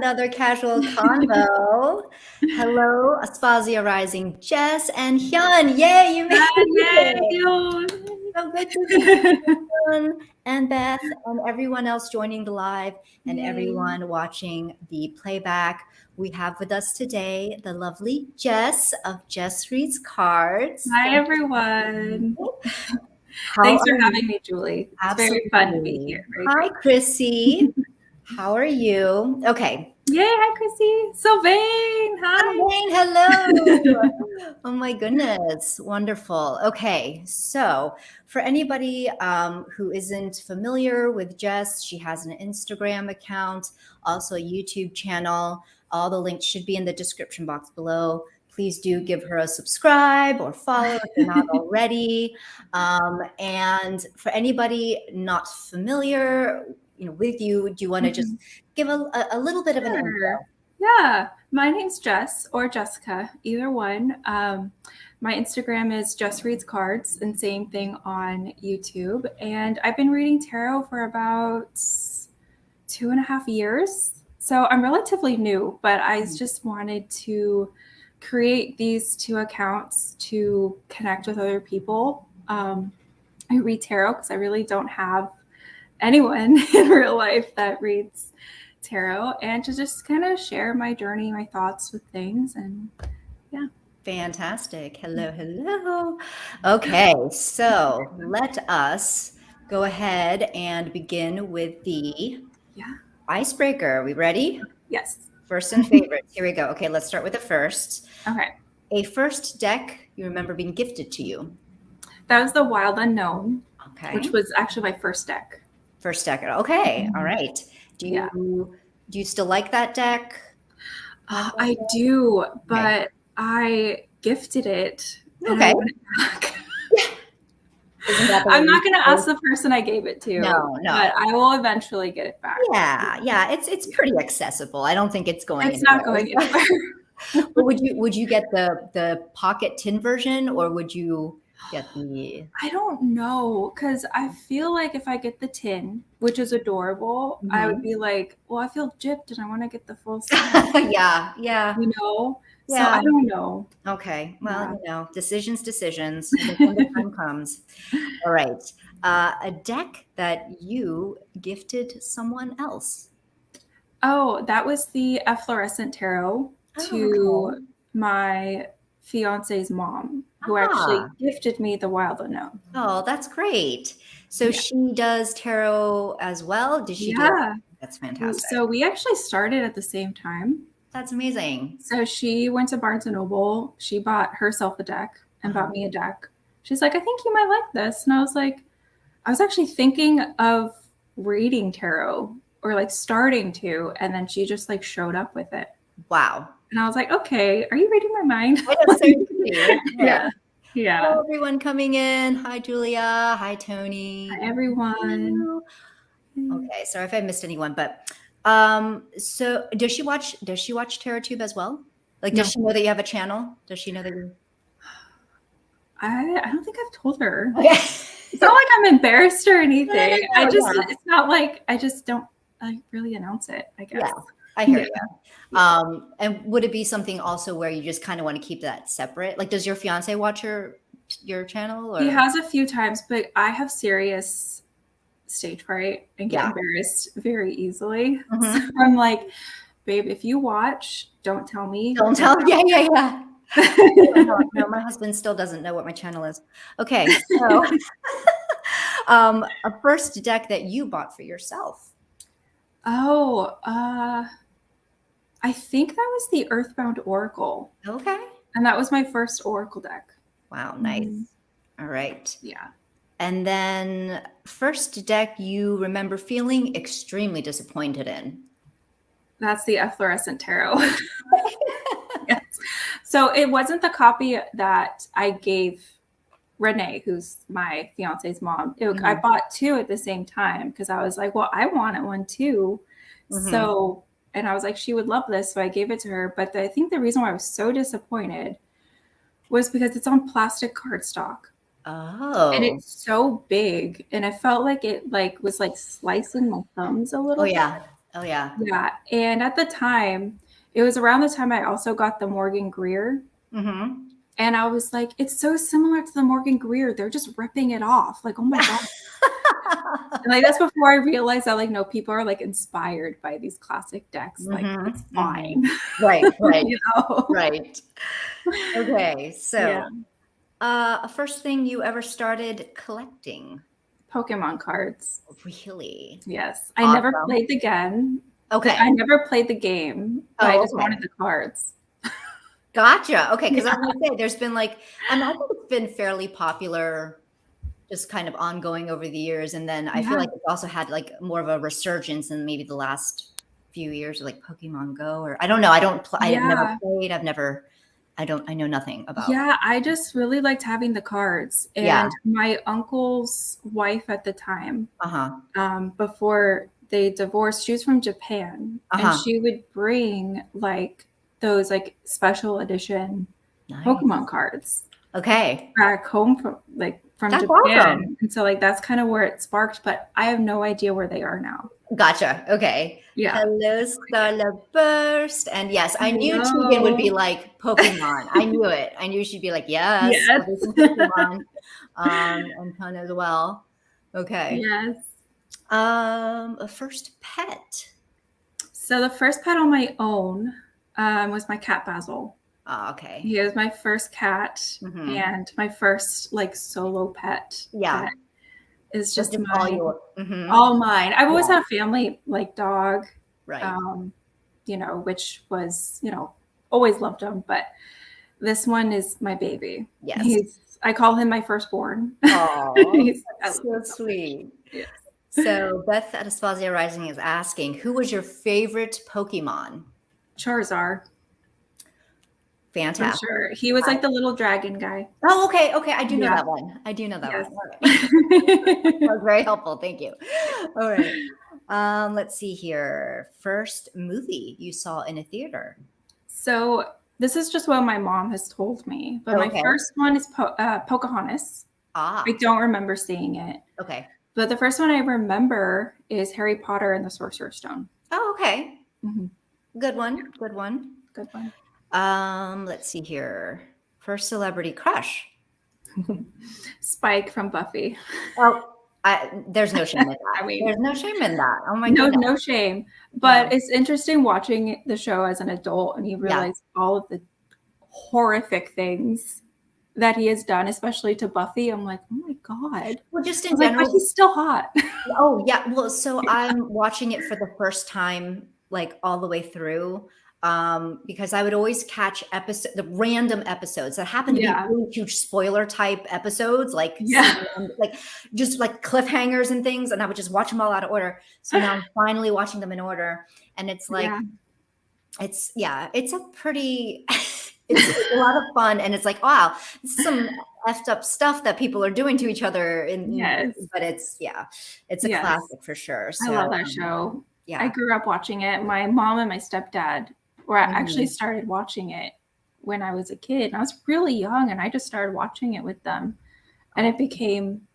another casual convo. Hello, Aspasia Rising, Jess and Hyun. Yay, you made Yay! it. So good to see you and Beth and everyone else joining the live and Yay. everyone watching the playback. We have with us today the lovely Jess of Jess Reads Cards. Hi, everyone. How Thanks for are you? having me, Julie. It's very fun to be Absolutely. here. Very Hi, great. Chrissy. How are you? Okay. Yay! Hi, Chrissy. Sylvain. Hi, Hi. Wayne. Hello. Oh my goodness. Wonderful. Okay. So, for anybody who isn't familiar with Jess, she has an Instagram account, also a YouTube channel. All the links should be in the description box below. Please do give her a subscribe or follow if you're not already. And for anybody not familiar, with you, do you want to just give a little bit of an intro? Sure. Yeah. My name's Jess or Jessica, either one. My Instagram is Jess Reads Cards, and same thing on YouTube. And I've been reading tarot for about 2.5 years. So I'm relatively new, but I just wanted to create these two accounts to connect with other people. I read tarot because I really don't have anyone in real life that reads tarot, and to just kind of share my journey, my thoughts with things. And yeah. Fantastic. Hello, hello. Okay, so let us go ahead and begin with the icebreaker. Are we ready? Yes. First and favorites. Here we go. Okay, let's start with the first. Okay. A first deck you remember being gifted to you. That was the Wild Unknown, Okay. which was actually my first deck. First deck. Okay. All right. Do you still like that deck? I do, but I gifted it and Okay. I want it back. Isn't that the I'm way not going to you ask the person I gave it to, No. but I will eventually get it back. Yeah, it's pretty accessible. I don't think it's going It's not anywhere. going anywhere. But would you get the pocket tin version, or would you get the I don't know, because I feel like if I get the tin, which is adorable, I would be like, well, I feel gypped and I want to get the full set. Yeah. So I don't know. Okay. Well, decisions when the time comes. All right. A deck that you gifted someone else. Oh, that was the Efflorescent Tarot to my fiance's mom, who actually gifted me the Wild Unknown. Oh, that's great. So she does tarot as well? Did she do it? That's fantastic. So we actually started at the same time. That's amazing. So she went to Barnes & Noble. She bought herself a deck and bought me a deck. She's like, I think you might like this. And I was actually thinking of reading tarot or like starting to, and then she just like showed up with it. Wow. And I was like, okay, are you reading my mind? Yeah. Yeah. Hello, everyone coming in. Hi, Julia. Hi, Tony. Hi, everyone. Okay, sorry if I missed anyone, but so does she watch TerraTube as well? Like, does she know that you have a channel? Does she know that you? I don't think I've told her. Okay. It's not like I'm embarrassed or anything. It's not like I just don't really announce it, I guess. Yeah, I hear you. And would it be something also where you just kind of want to keep that separate? Like, does your fiance watch your channel? Or? He has a few times, but I have serious stage fright and get embarrassed very easily. So I'm like, babe, if you watch, don't tell me. Don't tell. Yeah. No, my husband still doesn't know what my channel is. Okay, so a first deck that you bought for yourself. Oh, I think that was the Earthbound Oracle. Okay. And that was my first Oracle deck. Wow, nice. All right. Yeah. And then first deck you remember feeling extremely disappointed in. That's the Efflorescent Tarot. Yes. So it wasn't the copy that I gave Renee, who's my fiance's mom. I bought two at the same time because I was like, well, I wanted one too. So, and I was like, she would love this. So I gave it to her. But I think the reason why I was so disappointed was because it's on plastic cardstock. Oh. And it's so big. And I felt like it was slicing my thumbs a little bit. Oh yeah. Yeah. And at the time, it was around the time I also got the Morgan Greer. Mm-hmm. And I was like, it's so similar to the Morgan Greer. They're just ripping it off. Like, oh my God. And like that's before I realized that like no, people are like inspired by these classic decks. Like it's Mm-hmm. fine. Mm-hmm. Right, right, You know? right. Okay, Yeah. so first thing you ever started collecting? Pokemon cards. Really? Yes. I never Awesome. played the game. Okay. I never played the game, but I Oh, just okay. wanted the cards. Gotcha. Okay, because I Yeah. was gonna say there's been like I think it's been fairly popular, just kind of ongoing over the years, and then I feel Yeah. like it's also had like more of a resurgence in maybe the last few years, like Pokemon Go, or I don't know. I don't. I have never Yeah. played. I've never. I don't. I know nothing about. Yeah. I just really liked having the cards. Yeah. And my uncle's wife at the time, Uh huh. before they divorced, she was from Japan. Uh And huh. she would bring like those like special edition Nice. Pokemon cards Okay. back home from That's awesome. Japan. And so like that's kind of where it sparked, but I have no idea where they are now. Gotcha. Okay. Yeah. Hello, Starburst. And yes, I knew Tegan would be Hello. like Pokemon. I knew it. I knew she'd be like, yes, Yes. I'll do some Pokemon. And Ton as well. Okay. Yes. A first pet. So the first pet on my own was my cat Basil. Oh, okay. He was my first cat Mm-hmm. and my first like solo pet Yeah. that is So just just all mine. your. Mm-hmm. All mine. I've always Yeah. had a family like dog, Right. which was, always loved him. But this one is my baby. Yes. I call him my firstborn. Oh, I that's love so him so much. sweet. Yeah. So Beth at Aspasia Rising is asking, who was your favorite Pokemon? Charizard, for Fantastic. sure. He was like the little dragon guy. Oh, okay. Okay. I do know Yeah. that one. I do know that Yes. one. All right. That was very helpful. Thank you. All right. Let's see here. First movie you saw in a theater. So this is just what my mom has told me. But my Okay. first one is Pocahontas. Ah, I don't remember seeing it. okay. But the first one I remember is Harry Potter and the Sorcerer's Stone. Oh, okay. Mhm. Good one. Good one. Good one. Let's see here. First celebrity crush. Spike from Buffy. Oh, there's no shame in that. I mean, There's no shame in that. Oh my no, goodness. no shame. But No. it's interesting watching the show as an adult and you realize all of the horrific things that he has done, especially to Buffy. I'm like, oh my God. Well, just I in was like, but general. he's still hot. Oh, yeah. Well, so I'm watching it for the first time, like all the way through, because I would always catch the random episodes that happen to be Yeah. really huge spoiler type episodes, like Yeah. like just like cliffhangers and things, and I would just watch them all out of order. So now I'm finally watching them in order, and it's like Yeah. it's a pretty. It's a lot of fun, and it's like, wow, this is some effed up stuff that people are doing to each other. Yes. But it's a Yes. classic for sure. So, I love that show. Yeah. I grew up watching it. My mom and my stepdad were actually Mhm. started watching it when I was a kid. And I was really young and I just started watching it with them. And it became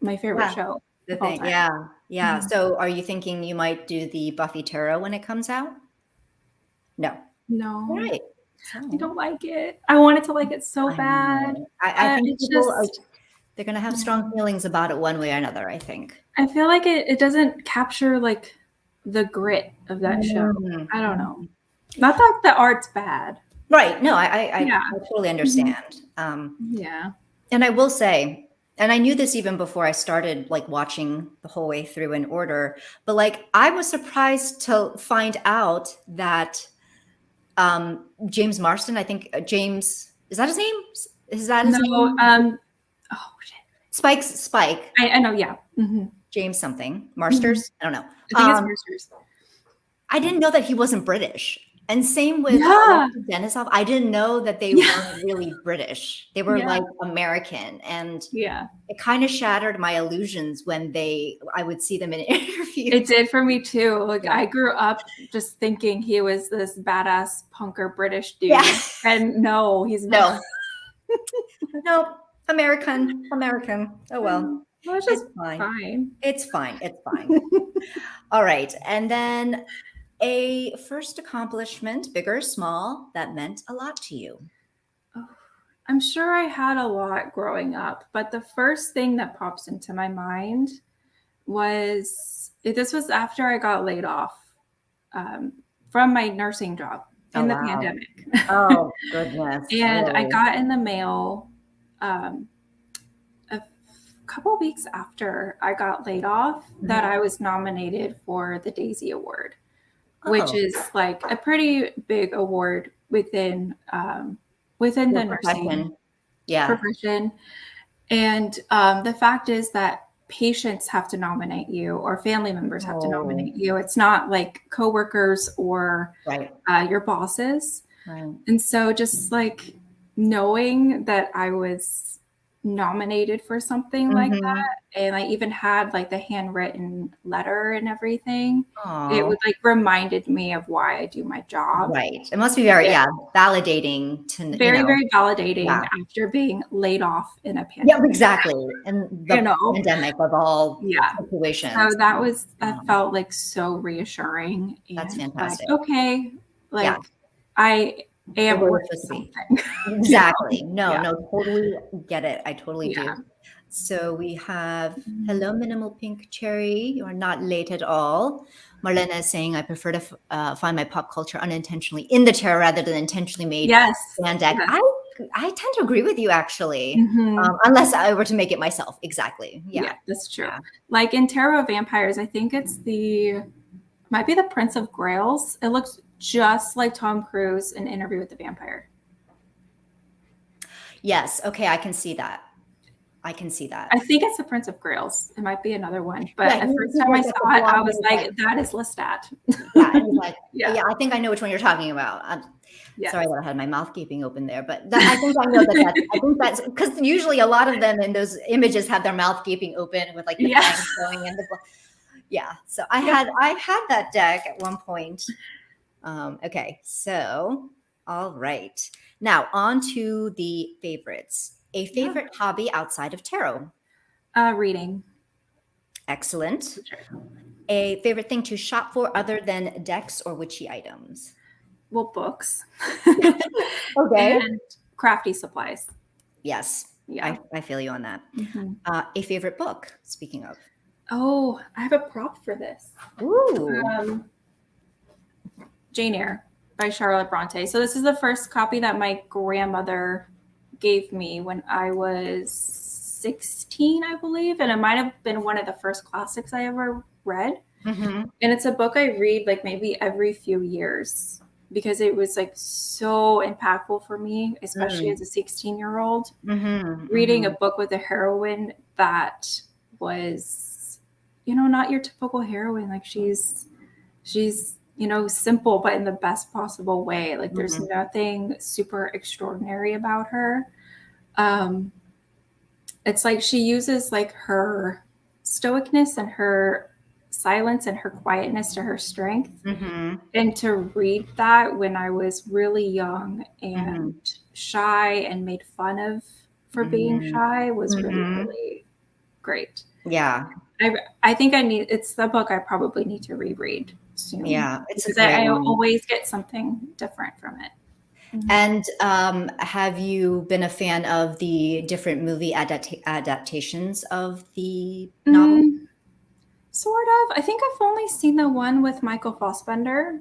my favorite Yeah. show. The of all thing, time. yeah. Mhm. So, are you thinking you might do the Buffy Tarot when it comes out? No. No, All right. I don't like it. I wanted to like it so I bad. know. I think It's people are just, they're gonna have strong feelings about it one way or another, I think. I feel like it doesn't capture like the grit of that show. Mhm. I don't know. Not that the art's bad. Right. No, I Yeah. totally understand. Yeah. And I will say, and I knew this even before I started like watching the whole way through in order, but like I was surprised to find out that James Marston, I think James, is that his name? Is that his No, name? oh shit. Spike, I know, yeah. Mhm. James something, Marsters. I don't know. I think it's Mercer's. I didn't know that he wasn't British. And same with Yeah. Denisov. I didn't know that they Yeah. weren't really British. They were Yeah. like American. And Yeah. it kind of shattered my illusions when I would see them in interviews. It did for me too. Like Yeah. I grew up just thinking he was this badass punker British dude. Yeah. And no, he's not. No. No, American. Oh well. Well, it's It's just fine. fine. It's fine. It's fine. All right. And then a first accomplishment, big or small, that meant a lot to you. Oh, I'm sure I had a lot growing up, but the first thing that pops into my mind was this was after I got laid off from my nursing job Oh, in the wow. pandemic. Oh, goodness. And I Really? got in the mail um, a couple weeks after I got laid off that Mhm. I was nominated for the Daisy Award, which Oh, is like a pretty big award within your the nursing profession. Yeah. profession. And the fact is that patients have to nominate you or family members have to Oh, nominate you. It's not like coworkers or right. your bosses. Right. And so just like knowing that I was nominated for something like Mm-hmm. that, and I even had like the handwritten letter and everything, it Oh, would like reminded me of why I do my job. right. It must be very, Yeah. yeah, validating to, Very, very yeah. validating after being laid off in a Yeah, pandemic. exactly. And You the know? pandemic of all Yeah. So situations. that felt like so reassuring That's and like, fantastic. okay, Yeah, like I you're am where you're worth supposed to be. something. You know? Exactly. No, Yeah. no, totally get it. I totally Yeah. do. So we have Mhm. hello, minimal pink cherry. You are not late at all. Marlena is saying I prefer to find my pop culture unintentionally in the tarot rather than intentionally made Yes. fan deck. Yes. I tend to agree with you actually, Mhm. unless I were to make it myself. Exactly. Yeah. Yeah, that's true. Yeah. Like in Tarot of Vampires, I think might be the Prince of Grails. It looks just like Tom Cruise in Interview with the Vampire. Yes. Okay. I can see that. I can see that. I think it's the Prince of Grails. It might be another one, but Yeah. the first He's time I like got the saw it, I blonde was hair, like, like, that is Lestat. yeah, and he's like, Yeah. yeah, I think I know which one you're talking about. Yes. Sorry that I had my mouth gaping open there, but that, I think I know I think that's because usually a lot of them in those images have their mouth gaping open with like the Yes. fangs showing and yeah. So Yep. I had that deck at one point. Okay, so all right. Now on to the favorites. A Yeah. favorite hobby outside of tarot. Reading. Excellent. A favorite thing to shop for other than decks or witchy items. Well, books. Okay. And crafty supplies. Yes, Yeah. I feel you on that. Mhm. A favorite book, speaking of. Oh, I have a prop for this. Ooh. Jane Eyre by Charlotte Bronte. So this is the first copy that my grandmother gave me when I was 16, I believe, and it might have been one of the first classics I ever read. Mm-hmm. And it's a book I read like maybe every few years because it was like so impactful for me, especially as a 16-year-old. Mm-hmm. Reading a book with a heroine that was, not your typical heroine. Like she's simple, but in the best possible way. Like there's Mm-hmm. nothing super extraordinary about her. It's like she uses like her stoicness and her silence and her quietness to her strength. Mm-hmm. And to read that when I was really young and Mm-hmm. shy and made fun of for being shy was really, Mm-hmm. really great. Yeah. I think it's the book I probably need to reread soon. Yeah. It's a Because great I one. always get something different from it. And have you been a fan of the different movie adaptations of the novel? Sort of. I think I've only seen the one with Michael Fassbender.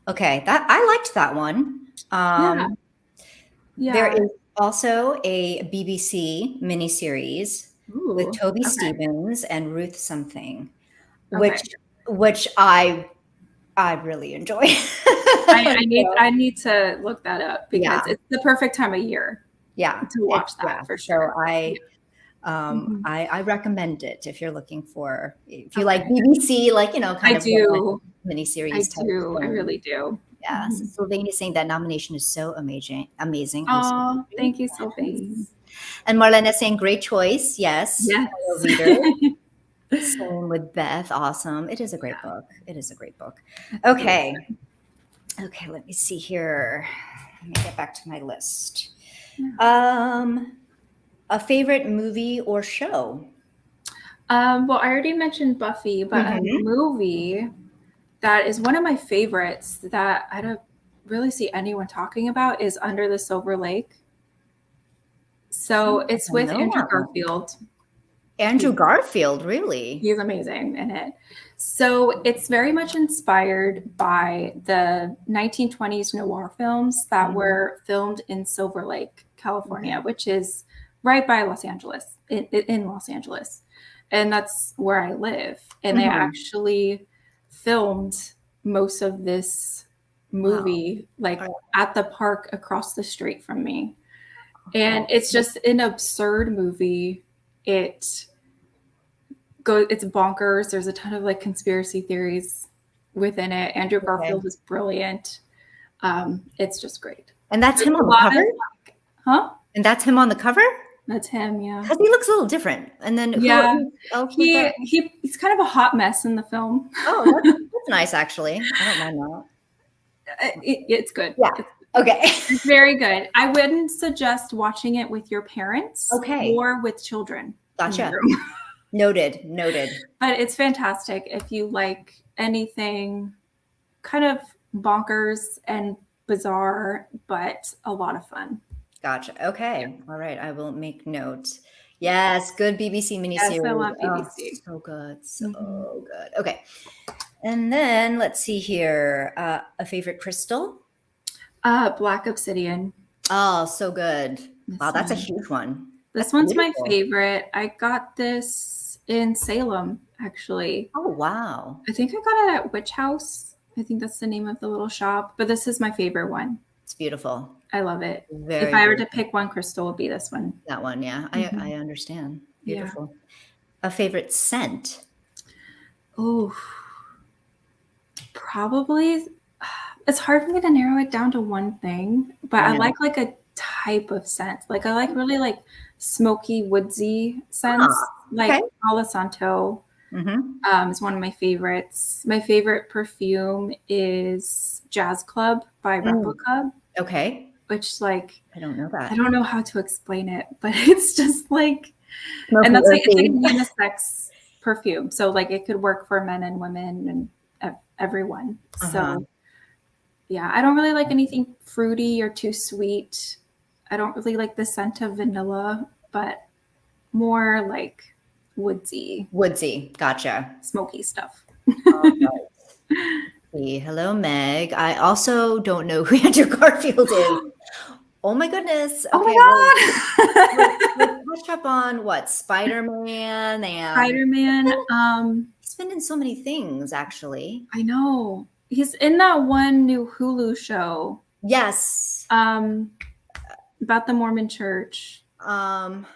Okay, that I liked that one. Yeah. There Yeah. is also a BBC miniseries with Ooh. Toby Okay. Stephens and Ruth something, Okay. which I really enjoy. I need to look that up Yeah, because it's the perfect time of year yeah, to watch that for So sure. I recommend it if you're looking for if you like Okay. BBC, like kind I of do. miniseries type I thing. really do. Yeah, so Sylvain is saying that nomination is so amazing. Also, Oh, thank you, Sylvain. and Marlena is saying great choice. Yes, Yes. fellow reader. Same with Beth. Awesome. It is a great book. It is a great book. Okay. Okay, let me see here. Let me get back to my list. A favorite movie or show? Well, I already mentioned Buffy, but a Mhm. movie that is one of my favorites that I don't really see anyone talking about is Under the Silver Lake. So Oh, it's I with know Andrew that one. Garfield. Andrew Garfield, really? He's amazing in it. So it's very much inspired by the 1920s noir films that Mhm. were filmed in Silver Lake, California, Okay. which is right by Los Angeles, in Los Angeles. And that's where I live. And they Mhm. actually filmed most of this Wow. movie like Oh, at the park across the street from me. And oh, it's just an absurd movie. It it's bonkers. There's a ton of like conspiracy theories within it. Andrew okay. Garfield is brilliant. It's just great. And that's There's him a on the lot cover? of huh? And that's him on the cover? That's him, yeah. Because he looks a little different. And then Yeah. who else was that? He's kind of a hot mess in the film. Oh, that's nice, actually. I don't mind that. It's good. Yeah. Okay. It's very good. I wouldn't suggest watching it with your parents Okay. or with children in the Gotcha. room. Noted. Noted. But it's fantastic if you like anything kind of bonkers and bizarre, but a lot of fun. Gotcha. Okay. All right. I will make note. Yes. Good BBC Yes, I miniseries. love Oh, BBC. so good. Mhm. So good. Okay. And then let's see here. A favorite crystal? Black Obsidian. Oh, so good. Wow, This that's a one. huge one. That's This one's my beautiful. favorite. I got this in Salem, actually. Oh, wow. I think I got it at Witch House. I think that's the name of the little shop. But this is my favorite one. It's beautiful. I love it. If Very I were to beautiful. pick one crystal, it would be this one. That one, yeah. Mhm. I understand. Yeah. Beautiful. A favorite scent? Oh, probably. It's hard for me to narrow it down to one thing, but I I know. like a type of scent. Like I like really like smoky, woodsy Ah, scents. okay. Like Palo Santo Mm-hmm. is one of my favorites. My favorite perfume is Jazz Club by Mm, Replica, okay. which like I don't know I that. don't know how to explain it, but it's just like, and Smoky that's like it's like a earthy. unisex perfume, so like it could work for men and women and everyone. Uh-huh. So yeah, I don't really like anything fruity or too sweet. I don't really like the scent of vanilla, but more like woodsy, Woodsy. Gotcha. smoky stuff. All right. See. Hello, Meg. I also don't know who Andrew Garfield is. Oh my goodness. Oh Okay, well, my let's touch up on what? Spider-Man and Spider-Man. he's been in so many things, actually. I know. He's in that one new Hulu show Yes. about the Mormon church. Um,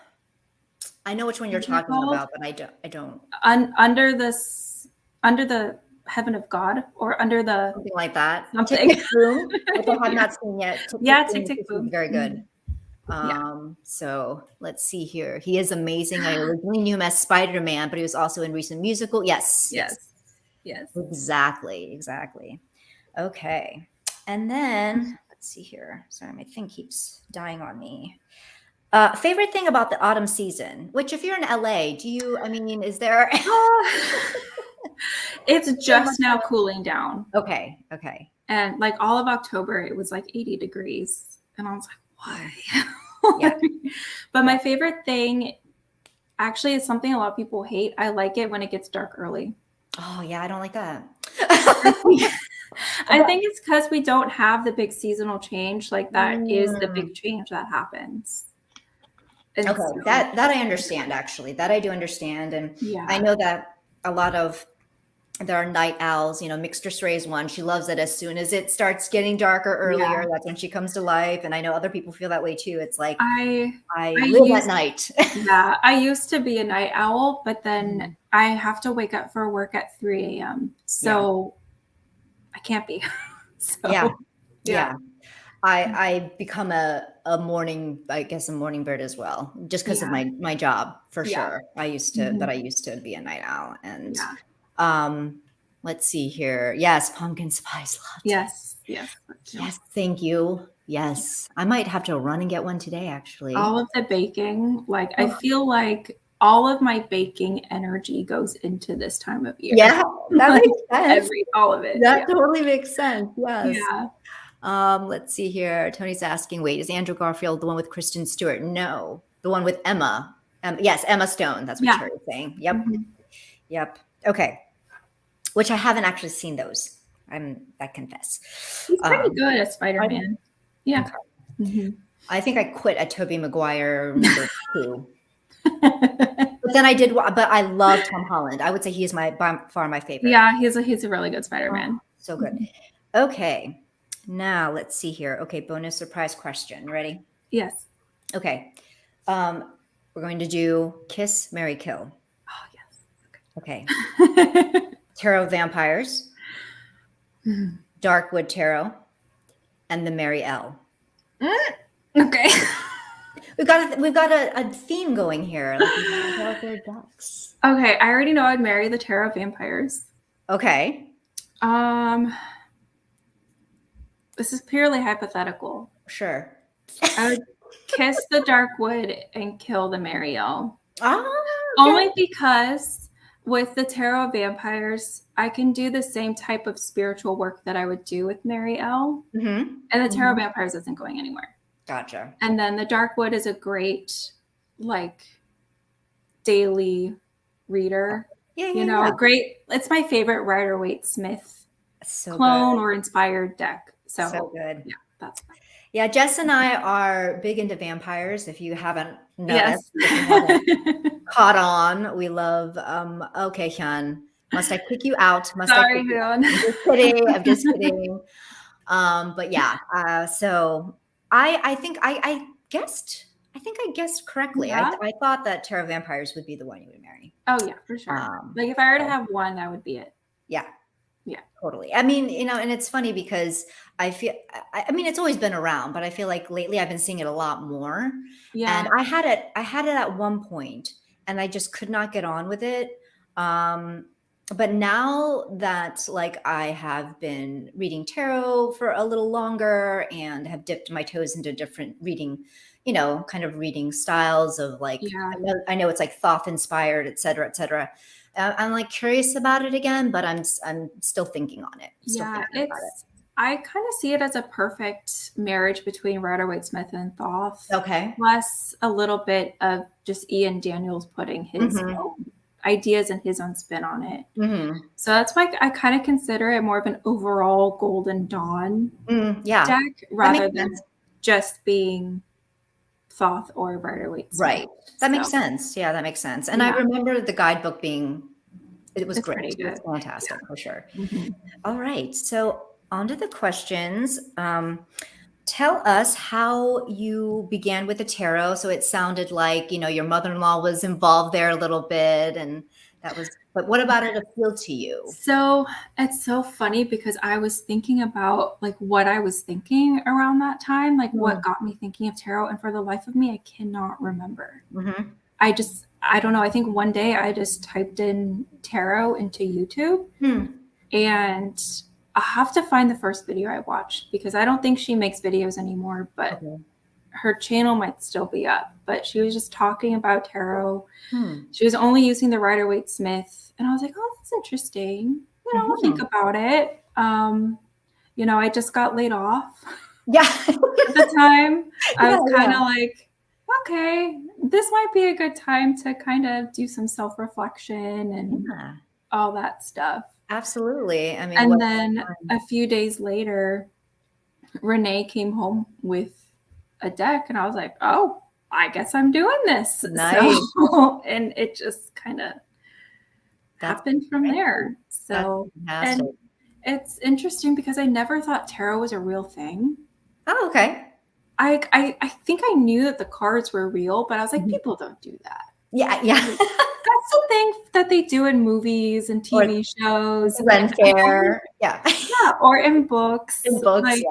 I know which one you're What's it talking called? about, but I don't. Under the heaven of God, or under the Something like that. Tick something. Tick Boom, which I have Yeah. not seen yet. Tick Tick Yeah, Boom Tick is Tick supposed to be Boom. very good. Mhm. Yeah. So let's see here. He is amazing. I originally knew him as Spider-Man, but he was also in recent musical. Yes, yes. Yes. Yes. Exactly, exactly. Okay. And then let's see here. Sorry, my thing keeps dying on me. Favorite thing about the autumn season, which if you're in LA, I mean, is there It's so much just now cooling down. Okay, okay. And like all of October, it was like 80 degrees. And I was like, why? Yeah. But my favorite thing actually is something a lot of people hate. I like it when it gets dark early. Oh, yeah, I don't like that. I think it's because we don't have the big seasonal change. Like that is the Mm. big change that happens. And Okay, so, that I understand actually. That I do understand, and yeah. I know that a lot of there are night owls. Mixter Stray's one. She loves it as soon as it starts getting darker earlier. Yeah. That's when she comes to life, and I know other people feel that way too. It's like I live at night. Yeah, I used to be a night owl, but then I have to wake up for work at 3 a.m. So I can't be. So, Yeah, yeah. I become a morning, I guess a morning bird as well, just because of my job for sure. I used to be a night owl, and let's see here. Yes, pumpkin spice latte. Yes. Yes, thank you. Yes, I might have to run and get one today, actually. All of the baking, like I feel like all of my baking energy goes into this time of year. Yeah, that Like, makes sense. all of it. That totally makes sense. Yes. Yeah. Let's see here. Tony's asking, wait, is Andrew Garfield the one with Kristen Stewart? No, the one with Emma. Yes, Emma Stone. That's what Terry's saying. Yep. Mhm. Yep. Okay. Which I haven't actually seen those. I confess. He's pretty good at Spider-Man. Yeah. Okay. Mhm. I think I quit at Tobey Maguire #2. But then I did, but I love Tom Holland. I would say he is by far my favorite. Yeah, he's a really good Spider-Man. Oh, so good. Okay. Now let's see here. Okay, bonus surprise question. Ready? Yes. Okay. We're going to do Kiss, Marry, Kill. Oh, yes. Okay. Tarot Vampires, Darkwood Tarot, and the Mary L. Okay. We've got a theme going here. Like we have their ducks. Okay, I already know I'd marry the Tarot Vampires. Okay. This is purely hypothetical. Sure. I would kiss the Darkwood and kill the Mariel. Okay. Only because with the Tarot Vampires, I can do the same type of spiritual work that I would do with Mariel. Mm-hmm. And the Tarot Vampires isn't going anywhere. Gotcha. And then the Darkwood is a great, like, daily reader. Yeah. Great. It's my favorite Rider-Waite-Smith clone or inspired deck. So good. Yeah, that's fine. Yeah, Jess and I are big into vampires. If you haven't noticed, Yes. caught on, we love. Okay, Hyun, must I kick you out? Sorry, Hyun. I'm just kidding. But yeah. So I think I guessed. I think I guessed correctly. Yeah. I thought that Tarot Vampires would be the one you would marry. Oh yeah, for sure. Like if I were to have one, that would be it. Yeah. Yeah. Totally. I mean, and it's funny because I mean, it's always been around, but I feel like lately I've been seeing it a lot more. Yeah. And I had it at one point and I just could not get on with it. But now that like I have been reading tarot for a little longer and have dipped my toes into different reading, kind of reading styles of like, I know it's like Thoth inspired, et cetera, et cetera. I'm like curious about it again, but I'm still thinking on it. I kind of see it as a perfect marriage between Rider-Waite-Smith and Thoth. Okay. Plus a little bit of just Ian Daniels putting his own ideas and his own spin on it. Mm-hmm. So that's why I kind of consider it more of an overall Golden Dawn deck rather than just being Thoth or Rider-Waite-Smith. Right. That makes sense. Yeah, that makes sense. And I remember the guidebook it was great. It was fantastic for sure. Mm-hmm. All right. So on to the questions. Tell us how you began with the tarot. So it sounded like, your mother-in-law was involved there a little bit but what about it appealed to you? So it's so funny because I was thinking about like what I was thinking around that time, like what got me thinking of tarot. And for the life of me, I cannot remember. Mm-hmm. I don't know. I think one day I just typed in tarot into YouTube and I have to find the first video I watched because I don't think she makes videos anymore, but her channel might still be up. But she was just talking about tarot. She was only using the Rider-Waite-Smith. And I was like, oh, that's interesting. I'll think about it. I just got laid off. Yeah. At the time. I was kind of like, okay, this might be a good time to kind of do some self-reflection and all that stuff. Absolutely. I mean, and then a few days later, Renee came home with a deck and I was like, oh, I guess I'm doing this. Nice. So, and it just kind of happened from there. So, and it's interesting because I never thought tarot was a real thing. Oh, okay. I think I knew that the cards were real, but I was like, people don't do that. Yeah. That's the thing that they do in movies and TV shows. Ren Fair. Yeah, or in books. Like,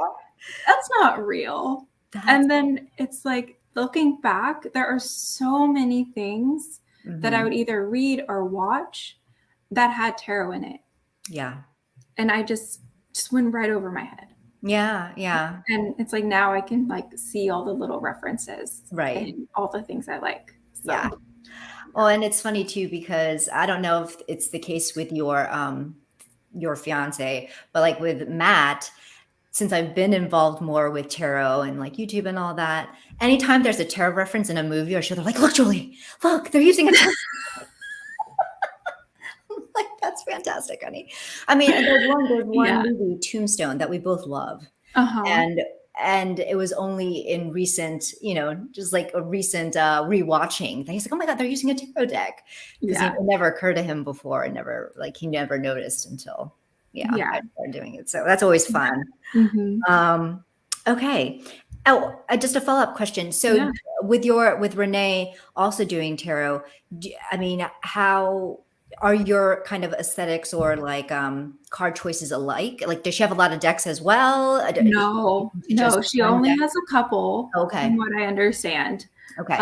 that's not real. And then it's like, looking back, there are so many things that I would either read or watch that had tarot in it. Yeah. And I just went right over my head. Yeah. And it's like now I can like see all the little references. Right. And all the things I like. So. Yeah. Oh, and it's funny too because I don't know if it's the case with your fiance, but like with Matt, since I've been involved more with tarot and like YouTube and all that, anytime there's a tarot reference in a movie or show, they're like, "Look, Julie, look, they're using a tarot." Like, that's fantastic, honey. I mean, there's one Yeah. movie, Tombstone, that we both love, Uh-huh. and it was only in recent, just like a recent rewatching that he's like, "Oh my god, they're using a tarot deck," because it Yeah. never occurred to him before, and he never noticed until, yeah, I Yeah. started doing it. So that's always fun. Mhm. Um, okay. Oh, just a follow-up question. So Yeah. with Renee also doing tarot, I mean, how are your kind of aesthetics or like card choices alike? Like, does she have a lot of decks as well? No, Just no, she one only deck? has a couple from Okay. what I understand. Okay.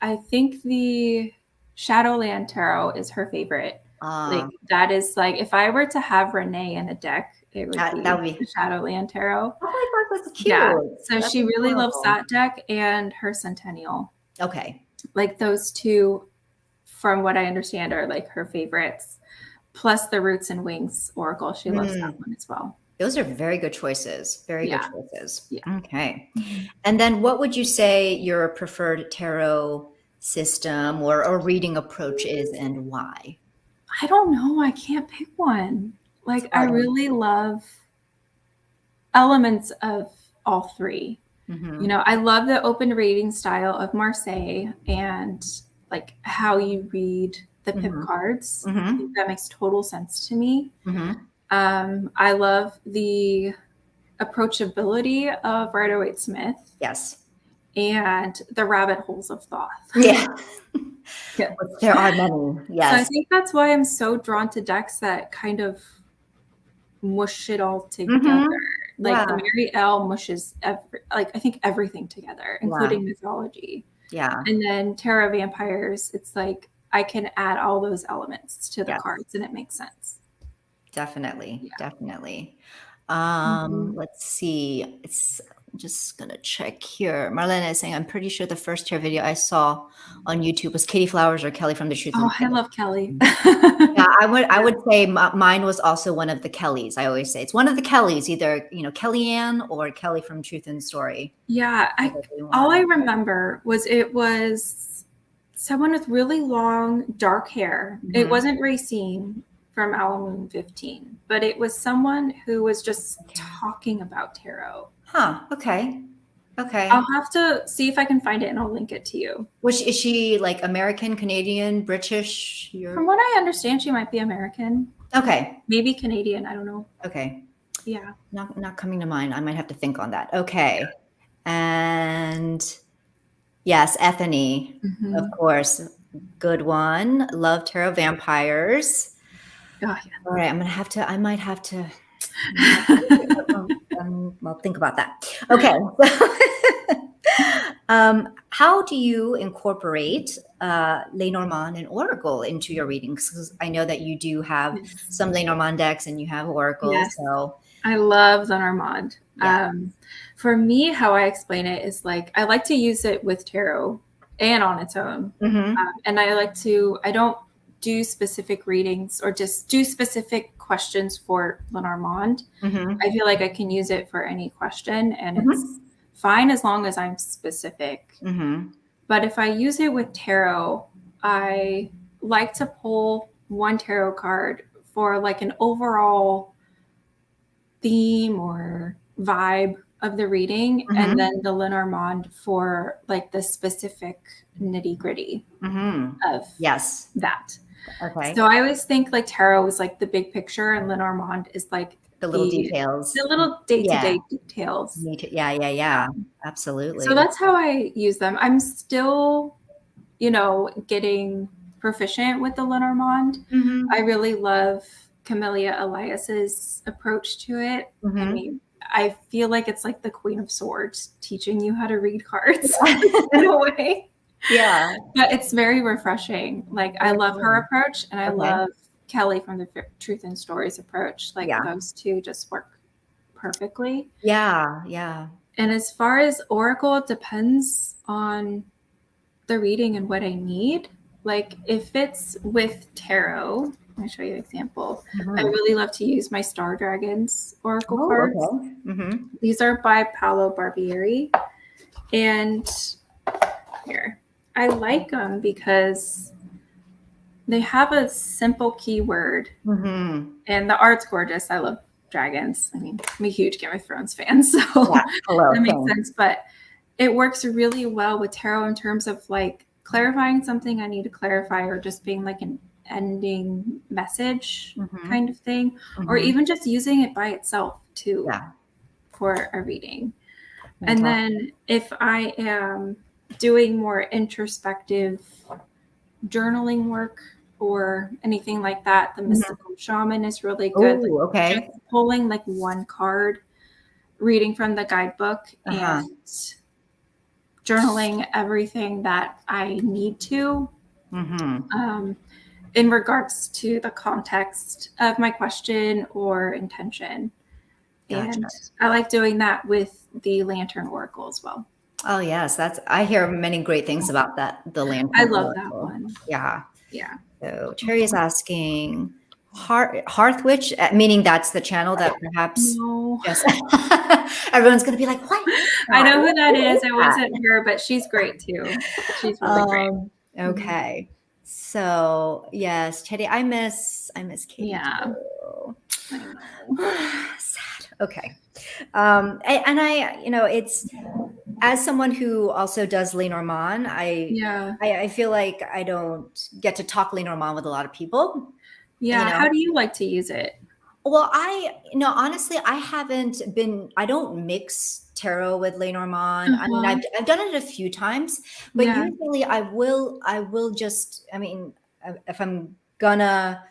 I think the Shadowland Tarot is her favorite. Like, Uh, that is like, if I were to have Renee in a deck, it would that be would be. the Shadowland Tarot. Oh my God, that's Yeah. cute. So That's she really loves adorable. that deck and her Centennial. Okay. Like, those two, from what I understand, are like her favorites. Plus the Roots and Wings Oracle. She loves that Hmm. one as well. Those are very good choices. Very good Yeah. choices. Yeah. Okay. Mhm. And then what would you say your preferred tarot system or reading approach is and why? I don't know. I can't pick one. It's Like, I hard. really love elements of all three. You Mm-hmm. know, I love the open reading style of Marseille and like how you read the pip Mm-hmm. cards. I think Mm-hmm. that makes total sense to me. Mm-hmm. I love the approachability of Rider-Waite-Smith Yes. and the rabbit holes of Thoth. Yeah. Yeah. There are many. So I Yes. think that's why I'm so drawn to decks that kind of mush it all together. Mm-hmm. Like Yeah. the Mary L mushes I think everything together, Yeah. including mythology. Yeah. And then Tarot Vampires, it's like I can add all those elements to the Yes. cards and it makes sense. Definitely. Yeah. Definitely. Mhm. Let's see. I'm just gonna check here. Marlena is saying, I'm pretty sure the first hair video I saw on YouTube was Katie Flowers or Kelly from the Truth and Oh, I Story. love Kelly. Yeah, I Yeah. would say mine was also one of the Kellys. I always say it's one of the Kellys, either Kellyanne or Kelly from Truth and Story. Yeah, Probably all I one. remember was it was someone with really long dark hair. It Mhm. wasn't Racine from Alamoon 15, but it was someone who was just Okay. talking about tarot. Huh. Okay. I'll Okay. have to see if I can find it and I'll link it to you. Which is she like American, Canadian, British? From You're what I understand, she might be American, okay. maybe Canadian. I don't know. Okay. Yeah. Not coming to mind. I might have to think on that. Okay. And yes, Ethany, of Mhm. course. Good one. Love Tarot Vampires. Oh, All right, I might have to yeah. well, think about that. Okay. How do you incorporate Lenormand and Oracle into your readings? 'Cause I know that you do have Yes. some Lenormand decks and you have Oracle. Yes. So I love Lenormand. yeah. For me, how I explain it is like I like to use it with tarot and on its own. Hmm. And I don't do specific readings or just do specific questions for Lenormand. Hmm. I feel like I can use it for any question and it's Hmm. fine as long as I'm specific. Hmm. But if I use it with tarot, I like to pull one tarot card for like an overall theme or vibe of the reading, and Hmm. then the Lenormand for like the specific nitty gritty Hmm. of Yes. that. Okay. So I always think like tarot is like the big picture, and Lenormand is like The little the details. little Yeah. day-to-day details. Me too. Yeah. Yeah. Yeah. So Absolutely. that's how I use them. I'm still, getting proficient with the Lenormand. I Hmm. really love Camellia Elias's approach to it. I Hmm. mean, I feel like it's like the Queen of Swords teaching you how to read cards in a way, Yeah. but it's very refreshing. Like, I love her Okay. approach, and I Okay. love Kelly from the Truth and Stories approach. Like, Yeah. those two just work perfectly. Yeah. Yeah. And as far as Oracle, it depends on the reading and what I need. like if it's with tarot, let me show you an example. I Mhm. really love to use my Star Dragons Oracle Oh, cards. okay. Mhm. These are by Paolo Barbieri. And here, I like them because they have a simple keyword Mhm. and the art's gorgeous. I love dragons. I mean, I'm a huge Game of Thrones fan, so Yeah. Hello. that makes Same. sense. But it works really well with tarot in terms of like clarifying something I need to clarify, or just being like an ending message Mhm. kind of thing, or Mhm. even just using it by itself too Yeah. for a reading. That's And awesome. then if I am doing more introspective journaling work or anything like that, the Mhm. mystical shaman is really good. Like Oh, just okay. pulling like one card, reading from the guidebook, Uh-huh. and journaling everything that I need to, Mhm. um, in regards to the context of my question or intention. Gotcha. And I like doing that with the Lantern Oracle as well. Oh, yes, I hear many great things about that, the I Lantern love that Oracle. one. Yeah. Yeah. So Cherry is asking, Hearth Witch, meaning that's the channel that perhaps No, just everyone's gonna be like, "What is I that? know who that Who is. is It that?" wasn't her, but she's great too. She's really great. Mhm. Okay. So, yes, Cherry, I miss Katie Yeah, too. I know. Sad. Okay. And it's as someone who also does Lenormand, Yeah. I feel like I don't get to talk Lenormand with a lot of people, you Yeah. know. How do you like to use it? Well, honestly, I don't mix tarot with Lenormand. I mean, Uh-huh. I've done it a few times, but Yeah. usually I will just, I mean, if I'm gonna,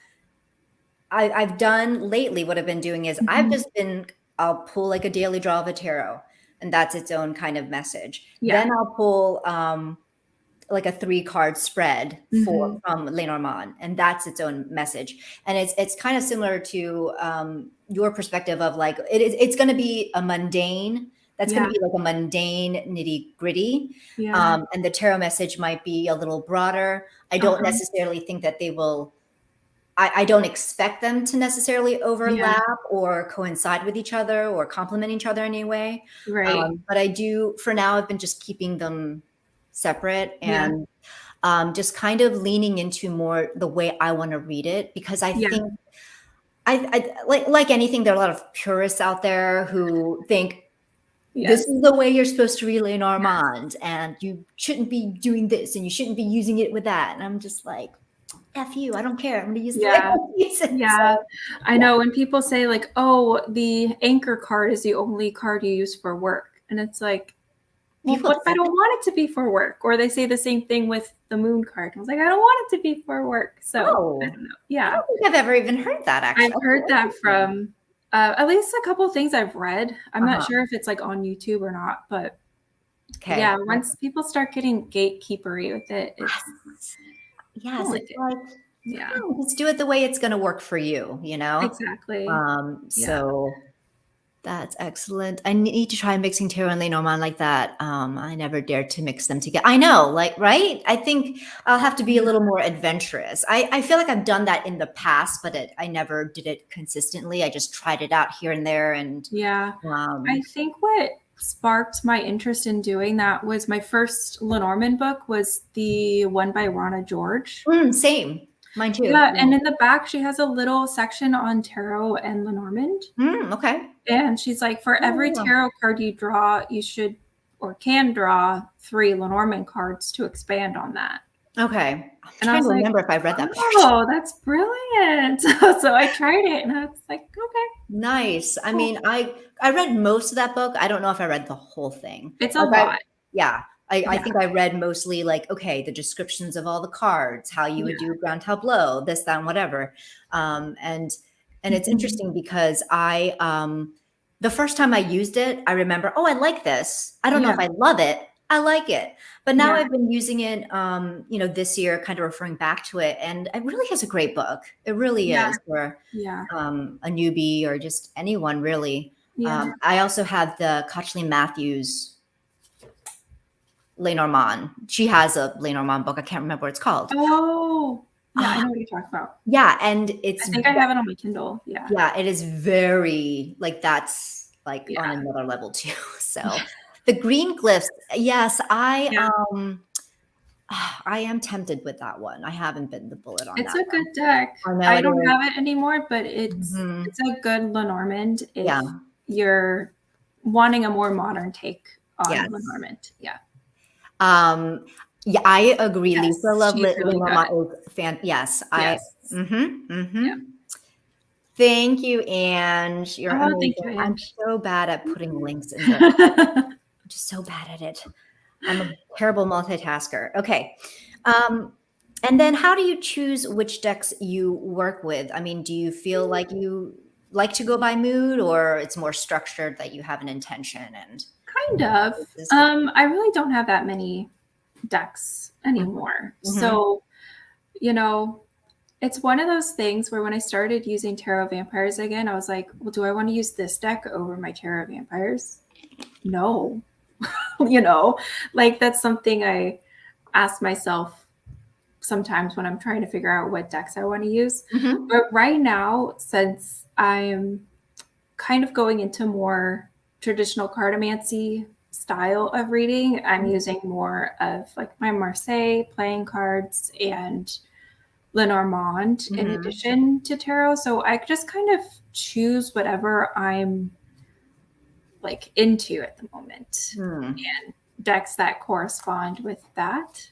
I've done lately, what I've been doing is Mhm. I'll pull like a daily draw of a tarot, and that's its own kind of message. Yeah. Then I'll pull like a 3-card spread Mhm. from Lenormand, and that's its own message. And it's kind of similar to your perspective of like it's going to be a mundane. That's going to Yeah. be like a mundane nitty gritty, Yeah. and the tarot message might be a little broader. I don't Uh-huh. necessarily think that they will. I don't expect them to necessarily Yeah. overlap or coincide with each other or complement each other in any way. Right. But I do, for now, I've been just keeping them separate Yeah. and just kind of leaning into more the way I want to read it because I Yeah. think like anything, there are a lot of purists out there who think this Yes. is the way you're supposed to relay in Yes. Armand, and you shouldn't be doing this, and you shouldn't be using it with that. And I'm just like, F you, I don't care. I'm going to use the way I Yeah. want to use it. Yeah. So, I yeah. know when people say like, "Oh, the anchor card is the only card you use for work." And it's like, well, People what if I say don't that. want it to be for work? Or they say the same thing with the moon card. I was like, I don't want it to be for work. So I Oh, don't know. I Yeah. don't think I've ever even heard that I've actually. heard Okay, that interesting. from at least a couple of things I've read. I'm not Uh-huh. sure if it's like on YouTube or not, but yeah, Okay. once people start getting gatekeepery with it, it's I don't Yes, like it's it. like, Yeah, just do it the way it's going to work for you. exactly. Yeah. So that's excellent. I need to try mixing tarot and Lenormand like that. I never dared to mix them together. I know, like, right? I think I'll have to be a Yeah. little more adventurous. I feel like I've done that in the past, but I never did it consistently. I just tried it out here and there. And Yeah. I um, think what sparked my interest in doing that was my first Lenormand book was the one by Rana George. same. Mine too. Yeah, Yeah. and in the back she has a little section on tarot and Lenormand. Okay. And she's like, for every Oh, tarot card you draw, you should or can draw 3 Lenormand cards to expand on that. okay. I'm And I trying was to like, remember if I read that part. oh, that's brilliant. So I tried it and I was like, okay, Nice. I cool. mean, I read most of that book. I don't know if I read the whole thing. It's a Like I lot. yeah, I Yeah. think I read mostly like, okay, the descriptions of all the cards, how you would Yeah. do ground tableau, this, that, and whatever. Um, and and it's Mhm. interesting because the first time I used it, I remember, oh, I like this. I don't know Yeah. if I love it. I like it. But now Yeah. I've been using it this year, kind of referring back to it. And it really is a great book. It really Yeah. is for Yeah. a newbie or just anyone really. Yeah. I also have the Kathleen Matthews Lenormand. She has a Lenormand book. I can't remember what it's called. Oh, yeah, I know what you're talking about. Yeah, and I think I have it on my Kindle. Yeah. yeah, it is very like that's like Yeah. on another level too. So the green glyphs, yes, Yeah. I am tempted with that one. I haven't bitten the bullet on It's that a one. good deck. I know I it don't is. have it anymore, but it's Mhm. a good Lenormand if Yeah. you're wanting a more modern take on Yes. Lenormand. Yeah. Yeah, I agree. Yes, Lisa she's really good. Lenormand is yes, Yes. Yeah. Thank you, Ange. You're Oh, thank you, amazing. I'm Ange. so bad at putting links in the I'm just so bad at it. I'm a terrible multitasker. Okay. And then how do you choose which decks you work with? I mean, do you feel like you like to go by mood or it's more structured that you have an intention and Kind of. this is good? I really don't have that many decks anymore. Mhm. So, it's one of those things where when I started using Tarot Vampires again, I was like, well, do I want to use this deck over my Tarot Vampires? No. Like that's something I ask myself sometimes when I'm trying to figure out what decks I want to use. Mhm. But right now, since I'm kind of going into more traditional cartomancy style of reading, I'm using more of like my Marseille playing cards and Lenormand in Mhm. addition to tarot. So I just kind of choose whatever I'm like into at the moment Hmm. and decks that correspond with that.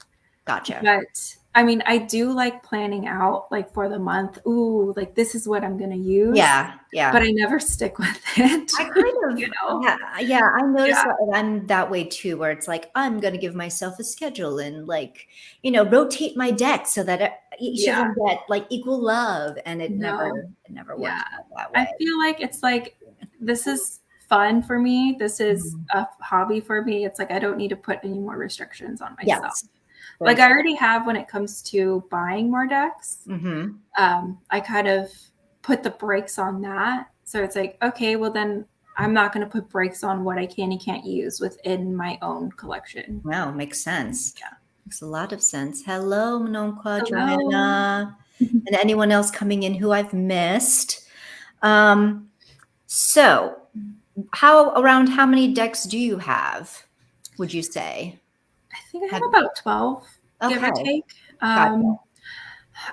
Gotcha. But I mean, I do like planning out like for the month. Ooh, like this is what I'm going to use, Yeah, but yeah. I never stick with it. I kind of you know? yeah, I noticed Yeah. that I'm that way too, where it's like, I'm gonna give myself a schedule and like, rotate my deck so that each of Yeah. them get like equal love, and No. it never Yeah. works out that I way. feel like it's like this is fun for me. This is Mhm. a hobby for me. It's like I don't need to put any more restrictions on myself. Yes, very Like I true. already have when it comes to buying more decks. Mhm. I kind of put the brakes on that. So it's like, okay, well then I'm not going to put brakes on what I can and can't use within my own collection. Wow, makes sense. Yeah. Makes a lot of sense. Hello, Mnonkwa, Hello. Joanna, and anyone else coming in who I've missed. Um, so how many decks do you have, would you say? I think I have Have about 12, give or Okay, take. gotcha.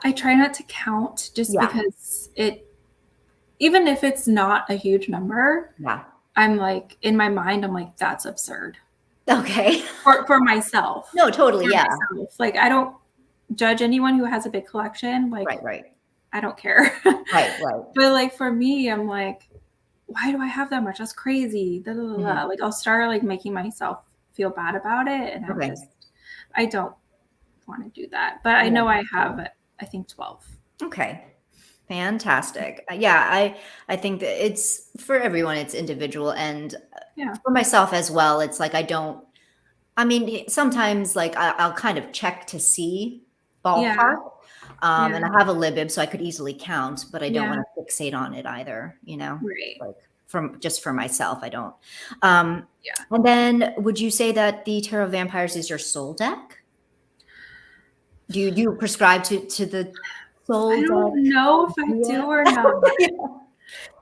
I try not to count just Yeah, because even if it's not a huge number, yeah. I'm like, in my mind, I'm like, that's absurd Okay. for myself. No, totally, For yeah. myself. Like, I don't judge anyone who has a big collection. Like, Right. I don't care. Right. But like for me, I'm like, why do I have that much? That's crazy. Da, da, da, da. Mhm. Like I'll start like making myself feel bad about it. And Okay. I don't want to do that. But I know Yeah. I have, I think 12. Okay. Fantastic. Yeah, I think that it's for everyone, it's individual, and Yeah. for myself as well, it's like I mean, sometimes like I'll kind of check to see Yeah. ballpark, Yeah. and I have a libib, so I could easily count, but I don't Yeah. want to fixate on it either, Right. like from just for myself, I don't. Um, Yeah. and then would you say that the Tarot Vampires is your soul deck? Do you prescribe to the I soul don't deck know if I idea? do or not. Yeah.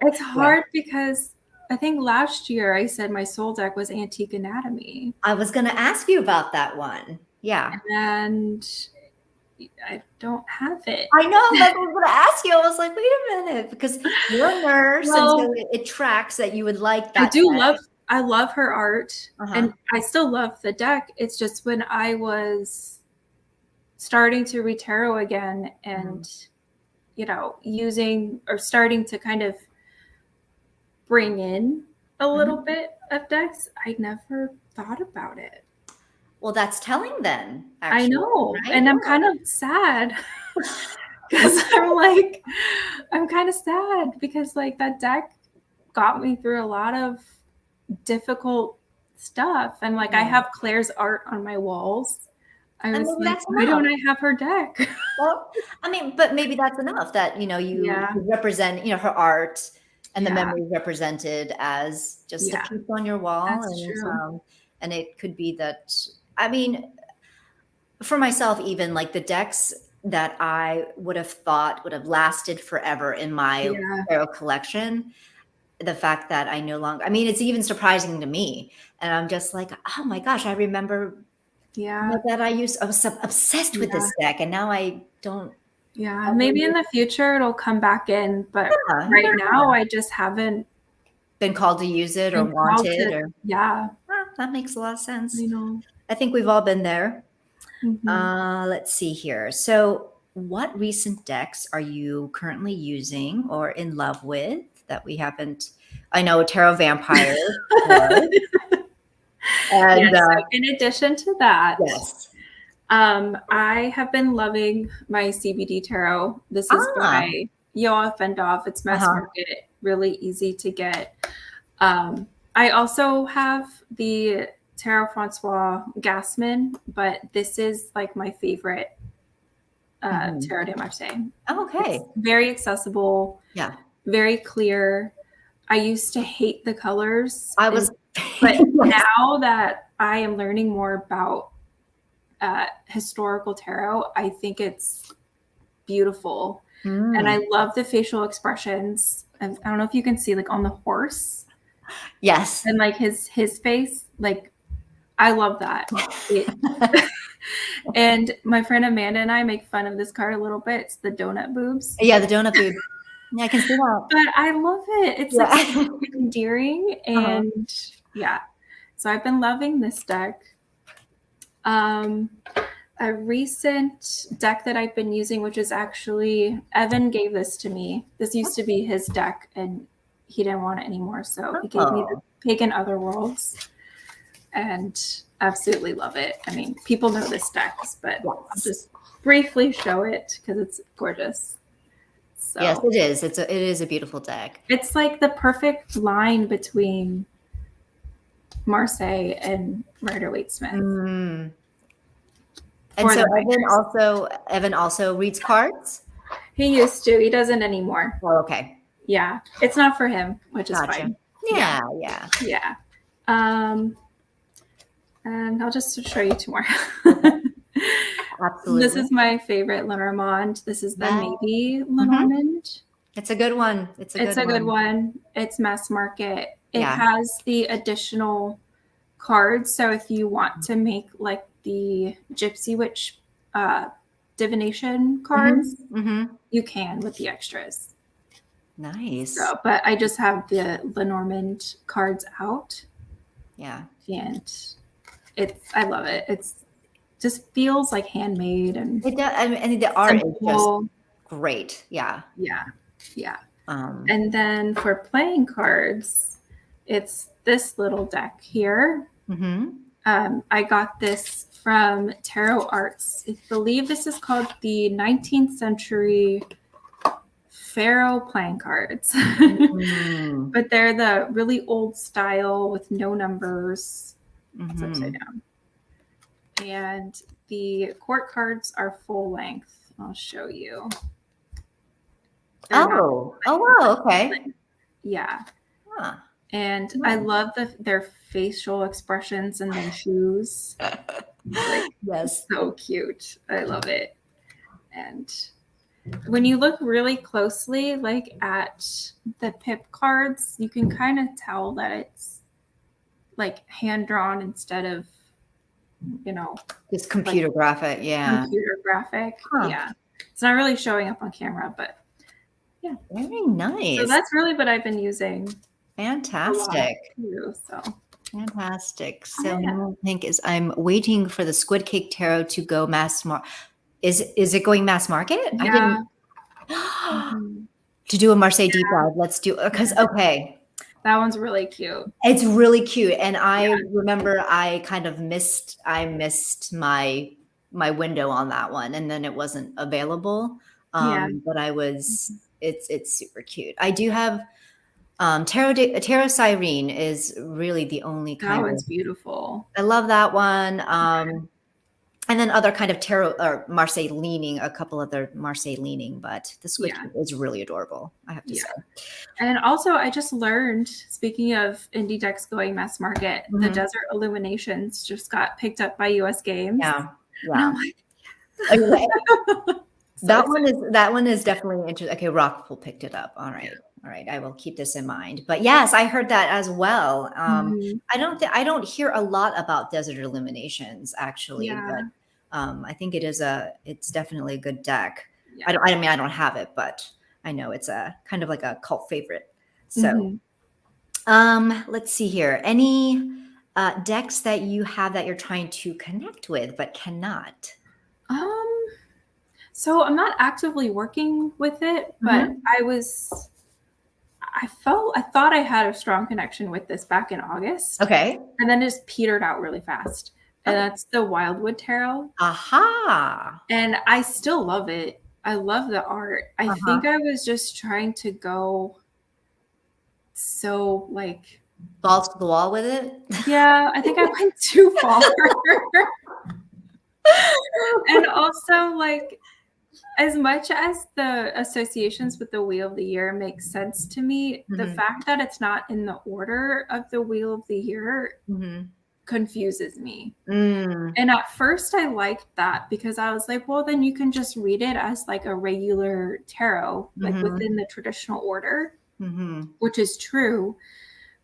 It's Yeah. hard because I think last year I said my soul deck was Antique Anatomy. I was gonna ask you about that one. Yeah. And I don't have it. I know, that's what I was gonna ask you. I was like, "Wait a minute," because you're a nurse, and so Well, it tracks that you would like I that do deck. love her art Uh-huh. and I still love the deck. It's just when I was starting to read tarot again Mhm. and, using or starting to kind of bring in a little Mhm. bit of decks, I never thought about it. Well, that's telling then, I actually, know. right? And I'm kind of sad because I'm kind of sad because like that deck got me through a lot of difficult stuff. And like I Yeah. have Claire's art on my walls. I And was maybe like, that's why don't enough. I have her deck? Well, I mean, but maybe that's enough that, you Yeah. represent, her art and the Yeah. memory represented as just a Yeah. piece on your wall, That's true. and it could be that, I mean, for myself, even like the decks that I would have thought would have lasted forever in my Yeah. tarot collection, the fact that I no longer, I mean, it's even surprising to me. And I'm just like, oh my gosh, I remember Yeah. that I was obsessed with Yeah. this deck, and now I don't Yeah. ever Maybe in use the future it'll come back in, but it. right Yeah. now I just haven't Been called to use it or been want called it, to. or Yeah. that makes a lot of I sense. know. I think we've all been there. Hmm. Let's see here. So, what recent decks are you currently using or in love with that we haven't? I know Tarot Vampire, of course. And Yes. So in addition to that, yes. I have been loving my CBD tarot. This is Ah, by Yoa Fendoff. It's mass uh-huh. market, really easy to get. I also have the Tarot Francois Gassman, but this is like my favorite Mhm. Tarot de Marseille. Oh, It's okay. very accessible, Yeah. very clear. I used to hate the colors, I was but yes. now that I am learning more about historical tarot, I think it's beautiful. And I Mm. love the facial expressions. And I don't know if you can see like on the horse Yes. and like his face. Like I love that. It, and my friend Amanda and I make fun of this card a little bit. It's the donut boobs. Yeah, the donut boob. Yeah, I can see that. But I love it. It's like so Yeah. endearing Uh-huh. and yeah. So I've been loving this deck. Um, a recent deck that I've been using, which is actually Evan gave this to me. This used to be his deck, and he didn't want it anymore, so he gave me the Oh, Pagan Otherworlds, and absolutely love it. I mean, people know this deck, but I'll yes. just briefly show it because it's gorgeous. Yes, So it is. It is a beautiful deck. it's like the perfect line between Marseille and Murder Waitsmith. Mm. And For so the binders. Evan also reads cards? He used to. He doesn't anymore. Oh, okay. Yeah, it's not for him, which is Gotcha. fine. Yeah, yeah. Yeah. Um, and I'll just show you two more. Okay. This Absolutely. is my favorite Lenormand. This is the Yeah. Maybe Mhm. Lenormand. It's a good one. It's a It's good a good one. one. It's mass market. It Yeah. has the additional cards. So if you want to make like the Gypsy Witch divination cards, Mhm. Mhm. you can with the extras. Nice. So, but I just have the Lenormand cards out, Yeah. and I love it. It's just feels like handmade and It does. I mean, and the art is just simple. great. Yeah. Yeah, yeah. Um, And then for playing cards, it's this little deck here. mhm. I got this from Tarot Arts. I believe this is called the 19th century Pharaoh playing cards. Mm. But they're the really old style with no numbers. It's upside Mhm. down. And the court cards are full length. I'll show you. They're not. Oh. Oh, wow. Okay. Yeah. Huh. And I love their facial expressions and their shoes. Like Yes. so cute. I love it. And when you look really closely, like at the pip cards, you can kind of tell that it's like hand drawn instead of, Just computer graphic. Yeah. computer graphic. Huh. Yeah. It's not really showing up on camera, but yeah. Very So nice. that's really what I've been using a lot Fantastic. too. So Fantastic. oh, So yeah. I think is I'm waiting for the Squid Cake Tarot to go mass market. Is it going mass market? I Yeah. didn't Mhm. to do a Marseille deep dive. Let's do because Yeah. okay. That one's really cute. It's really cute. And I Yeah. remember I kind of missed my window on that one, and then it wasn't available. Yeah. But it's super cute. I do have Tarot Cyrene is really the only That kind of one's beautiful. I love that one. And then other kind of tarot or Marseille leaning, a couple other Marseille leaning, but the squid Yeah. is really adorable, I have to Yeah. say. And also, I just learned, speaking of indie decks going mass market, the Desert Illuminations just got picked up by US Games. Yeah. And Yeah. I'm like, Anyway, so that one is definitely interesting. Okay, Rockpool picked it up. All right. All right. I will keep this in mind. But yes, I heard that as well. Mhm. I don't hear a lot about Desert Illuminations actually, Yeah. but I think it's definitely a good deck. Yeah. I mean, I don't have it, but I know it's a kind of like a cult favorite. So, Mhm. let's see here. Any decks that you have that you're trying to connect with but cannot? Um, so I'm not actively working with it, but Mhm. I thought I had a strong connection with this back in August, Okay. and then it just petered out really fast. And Okay. that's the Wildwood Tarot. Aha. And I still love it. I love the art. I Uh-huh. think I was just trying to go so like, Balls to the wall with it. yeah, I think I went too far. And also, like, as much as the associations with the Wheel of the Year make sense to me, the Mhm. fact that it's not in the order of the Wheel of the Year Mhm. confuses me. Mm. And at first I liked that because I was like, well, then you can just read it as like a regular tarot, like Mhm. within the traditional order, Mhm. which is true.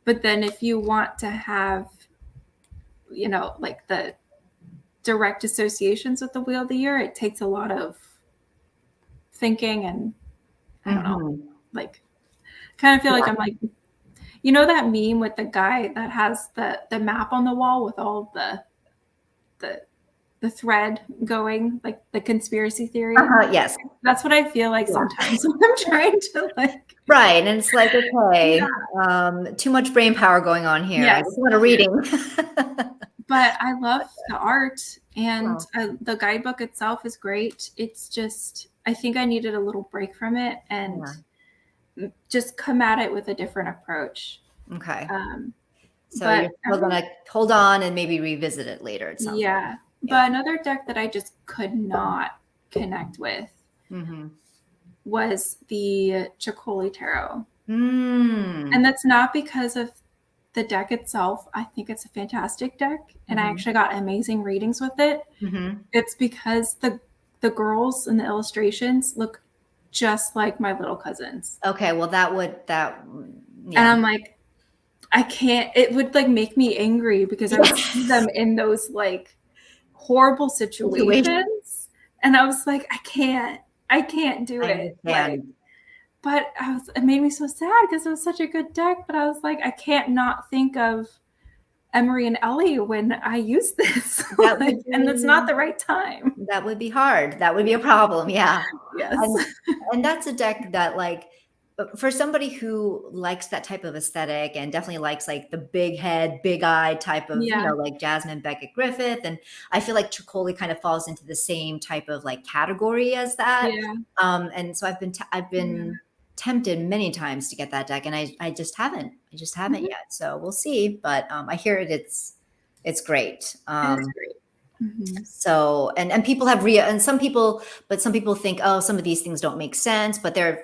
But then if you want to have, like the direct associations with the Wheel of the Year, it takes a lot of thinking and I don't know, Mhm. like kind of feel like Yeah. I'm like, that meme with the guy that has the map on the wall with all the the thread going, like the conspiracy theory. Yes. That's what I feel like Yeah. sometimes when I'm trying to like. Right. And it's like, Yeah. okay, too much brain power going on here. I Yes. just want a Yes. reading. But I love the art and Well, the guidebook itself is great. It's just I think I needed a little break from it and yeah. just come at it with a different approach. Okay. Um, So but you're still gonna hold on and maybe revisit it later, it sounds like. yeah, Yeah. but another deck that I just could not connect with Mhm. was the Chicoli Tarot. And Mm. that's not because of the deck itself. I think it's a fantastic deck, and I Mhm. actually got amazing readings with it. Mhm. It's because the girls in the illustrations look just like my little cousins. Okay, well And yeah. I'm like, I can't, it would like make me angry because I would see them in those like horrible Situation. situations. And I was like, I can't do I it. Like, understand. but it made me so sad because it was such a good deck. But I was like, I can't not think of Emery and Ellie when I use this. That Like, would and it's not be the right time. that would be hard. That would be a problem, yeah. Yes. And that's a deck that, like, for somebody who likes that type of aesthetic and definitely likes, like, the big head, big eye type of, Yeah. like Jasmine Beckett Griffith, and I feel like Tricoli kind of falls into the same type of, like, category as that. Yeah. And so I've Yeah. been tempted many times to get that deck, and I just haven't. I just haven't Mhm. yet. So we'll see. But I hear it's great. It is great. Mhm. So and people have some people think, oh, some of these things don't make sense, but there are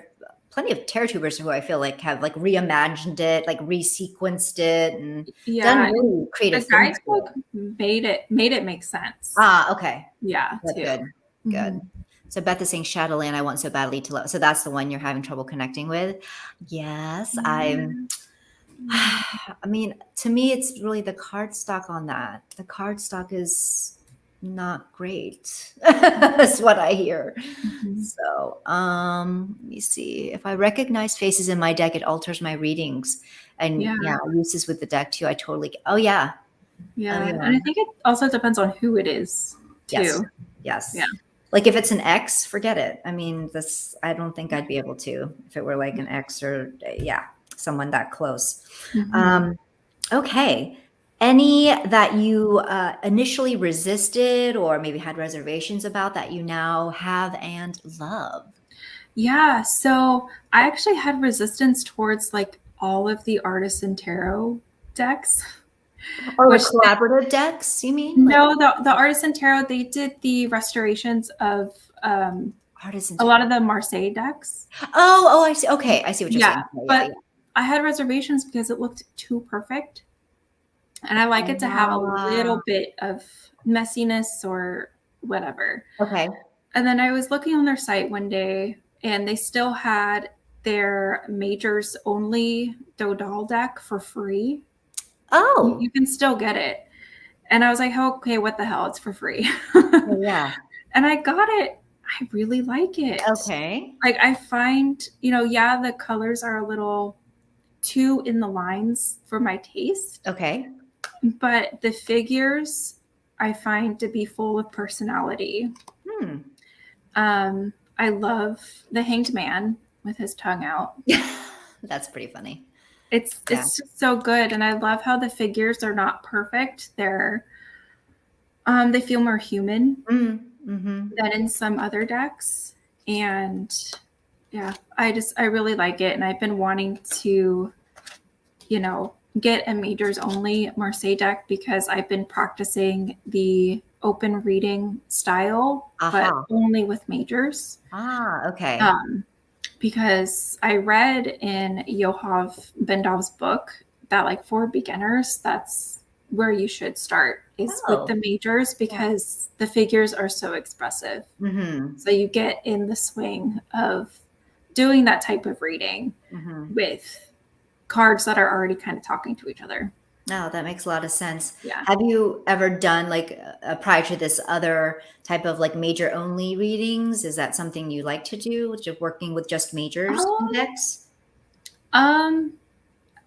plenty of tarot tubers who I feel like have like reimagined it, like resequenced it, and done Yeah. And really the creative things to guidebook it. made it make sense. Ah, okay. Yeah, Good, too. good, good. Mhm. So Beth is saying Shadowland, I want so badly to love. So that's the one you're having trouble connecting with. Yes, I'm. Yeah. Mhm. I mean, to me, it's really the cardstock on that. The cardstock is not great. That's what I hear. Mhm. So, let me see. If I recognize faces in my deck, it alters my readings. And Yeah. yeah, uses with the deck too. I totally. Oh yeah. Oh Yeah. yeah. And I think it also depends on who it is, Yes. too. Yes. Yeah. Like if it's an ex, forget it. I mean, I don't think I'd be able to if it were like an ex or yeah, someone that close. Mhm. Um, okay. Any that you initially resisted or maybe had reservations about that you now have and love? Yeah. So I actually had resistance towards like all of the artisan tarot decks. Oh, the which collaborative decks, you mean? Like no, the Artisan Tarot, they did the restorations of artisan a tarot. lot of the Marseille decks. Oh, I see. Okay, I see what you're Yeah, saying. Yeah, yeah, but I had reservations because it looked too perfect. And I like it to have a yeah. little bit of messiness or whatever. Okay. And then I was looking on their site one day and they still had their majors only Dodal deck for free. Oh, You can still get it. And I was like, oh, okay, what the hell? It's for free. oh, yeah. And I got it. I really like it. Okay. Like, I find, yeah, the colors are a little too in the lines for my taste, Okay. but the figures I find to be full of personality. Hmm. I love the hanged man with his tongue out. That's pretty funny. It's Yeah. just so good, and I love how the figures are not perfect. They feel more human Mm-hmm. than in some other decks, and yeah, I really like it, and I've been wanting to, get a majors only Marseille deck because I've been practicing the open reading style, but Aha. only with majors. Ah, okay. Um, because I read in Yohav Bendov's book that, like, for beginners, that's where you should start is with Oh. the majors because the figures are so expressive. Mm-hmm. So you get in the swing of doing that type of reading Mm-hmm. with cards that are already kind of talking to each other. No, that makes a lot of sense. Yeah. Have you ever done like prior to this other type of like major only readings? Is that something you like to do? Just working with just majors Um, index? um,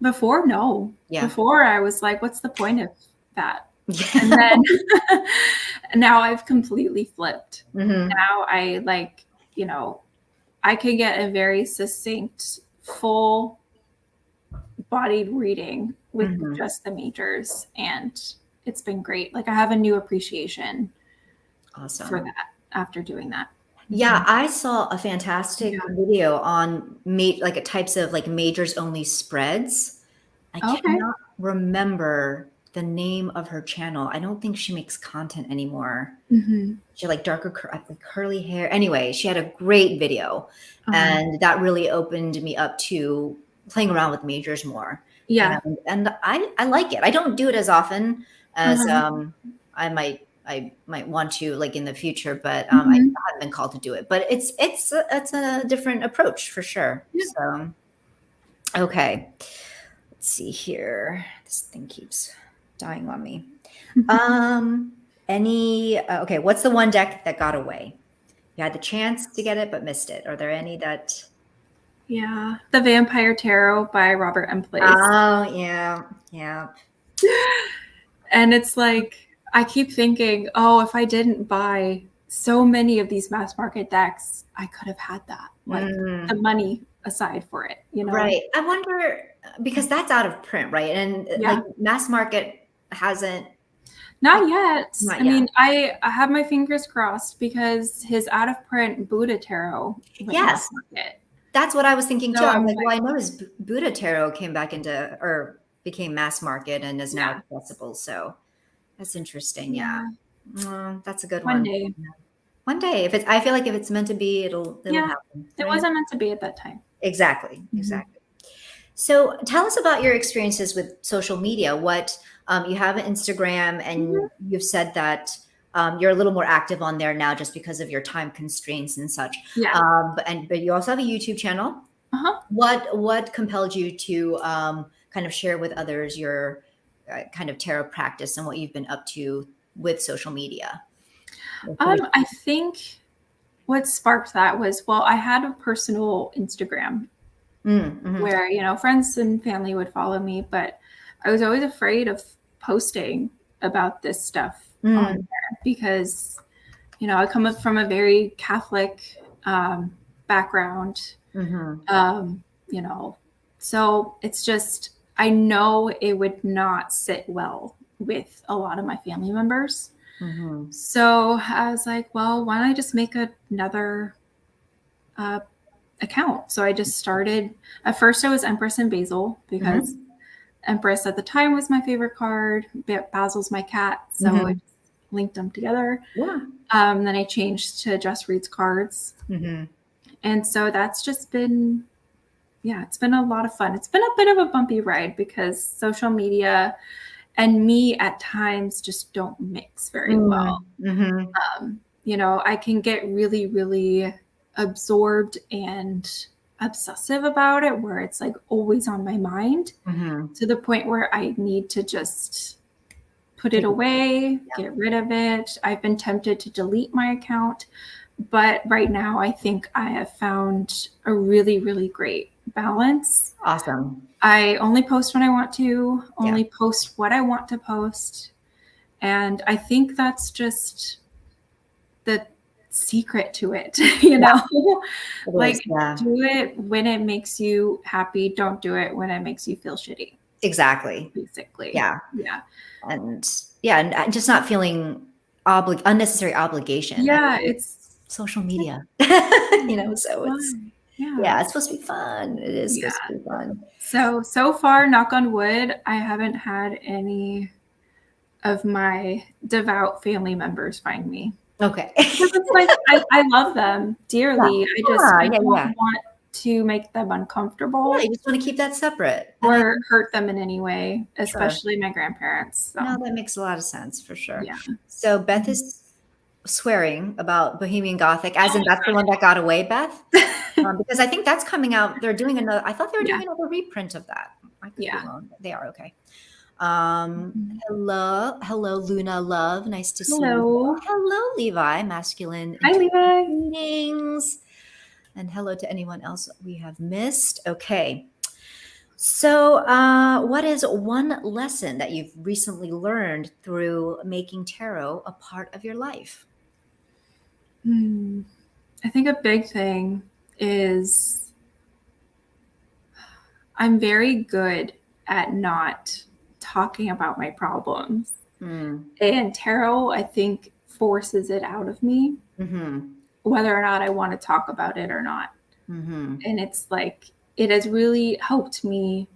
Before, no. Yeah. Before I was like, what's the point of that? And Yeah. then now I've completely flipped. Mm-hmm. Now I can get a very succinct, full bodied reading with Mm-hmm. just the majors. And it's been great. Like, I have a new appreciation for Awesome. that after doing that. Yeah, Mhm. I saw a fantastic Yeah. video on like a types of like majors only spreads. I Okay. cannot remember the name of her channel. I don't think she makes content anymore. Hmm. She had like darker like curly hair. Anyway, she had a great video, Uh-huh. and that really opened me up to playing around with majors more. Yeah. And I like it. I don't do it as often as Uh-huh. I might want to like in the future, but I Hmm. haven't been called to do it. But it's a different approach for sure. Yeah. So okay, let's see here. This thing keeps dying on me. Um, okay, what's the one deck that got away? You had the chance to get it, but missed it. Are there any that? Yeah. The Vampire Tarot by Robert M. Place. Oh, yeah, yeah. And it's like, I keep thinking, oh, if I didn't buy so many of these mass market decks, I could have had that. Like, the Mm, money aside for it. right. I wonder because that's out of print, right? And like Yeah. mass market hasn't, I, Not yet. not I yet. mean, I have my fingers crossed because his out of print Buddha Tarot went mass Yes, market. that's what I was thinking too. So I was I'm like, well, I like, noticed Buddha Tarot came back into or became mass market and is now yeah, accessible. So that's interesting. Yeah. yeah, That's a good one one. day. One day, if it's, I feel like if it's meant to be, it'll Yeah, happen, it right? wasn't meant to be at that time. Exactly, Mhm. exactly. So tell us about your experiences with social media. What you have an Instagram, Mhm. and you've said that you're a little more active on there now, just because of your time constraints and such. Yeah. But you also have a YouTube channel. Uh-huh. What compelled you to kind of share with others your kind of tarot practice and what you've been up to with social media? I think what sparked that was, well, I had a personal Instagram Mm-hmm. where, friends and family would follow me, but I was always afraid of posting about this stuff on Mm, there because, I come up from a very Catholic background. mm-hmm. Um, you know, so it's just, I know it would not sit well with a lot of my family members. Mm-hmm. So I was like, well, why don't I just make another account? So I just started. At first, I was Empress and Basil because Mm-hmm. Empress at the time was my favorite card. Basil's my cat, so I Mhm. linked them together. Yeah. Then I changed to Jess Reads Cards. Mhm. And so that's just been, it's been a lot of fun. It's been a bit of a bumpy ride because social media and me at times just don't mix very well. Mhm. I can get really, really absorbed and obsessive about it, where it's like always on my mind Mhm. to the point where I need to just put it Take it. away, Yeah. get rid of it. I've been tempted to delete my account, but right now I think I have found a really, really great balance. Awesome. I only post when I want to, Yeah. only post what I want to post. And I think that's just the secret to it, It like is. Yeah. do it when it makes you happy. Don't do it when it makes you feel shitty, Exactly. basically. Yeah. Yeah. And just not feeling unnecessary obligation. Yeah. It's Social media. So it's fun. Yeah. it's supposed to be fun. It is Yeah. supposed to be fun. So far, knock on wood, I haven't had any of my devout family members find me. Okay. Because it's like I love them dearly. I Yeah. don't Yeah. want to make them Yeah. uncomfortable You just want to keep that separate. And I or hurt them in any way, sure. especially my grandparents. No, So that makes a lot of sense for sure. yeah. So Beth Mhm. is swearing about Bohemian Gothic, as Oh in that's the one that got away, Beth? my God. Because I think that's coming out. They're doing another. I thought they were Yeah. doing another reprint of that. I could be Yeah. wrong. They are okay. Mhm. Hello, Luna Love. Nice to see you. Hello. Hello, Levi. Masculine Hi, Levi. greetings. And hello to anyone else we have missed. Okay. So, what is one lesson that you've recently learned through making tarot a part of your life? I think a big thing is I'm very good at not talking about my problems. Mm. And tarot, I think, forces it out of me, Mm-hmm. whether or not I want to talk about it or not. Mm-hmm. And it's like, it has really helped me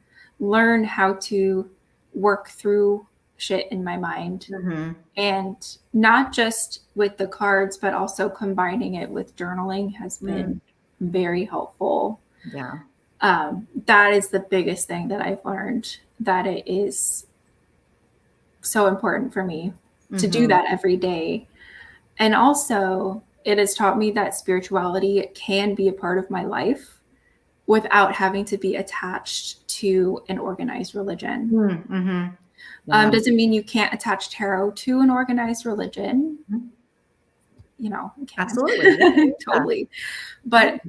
learn how to work through shit in my mind. Mm-hmm. And not just with the cards, but also combining it with journaling has been very helpful. Yeah. That is the biggest thing that I've learned, that it is so important for me to do that every day. And also, it has taught me that spirituality can be a part of my life without having to be attached to an organized religion. Mm-hmm. Yeah. Doesn't mean you can't attach tarot to an organized religion. You can. Absolutely. Yeah. Totally. But,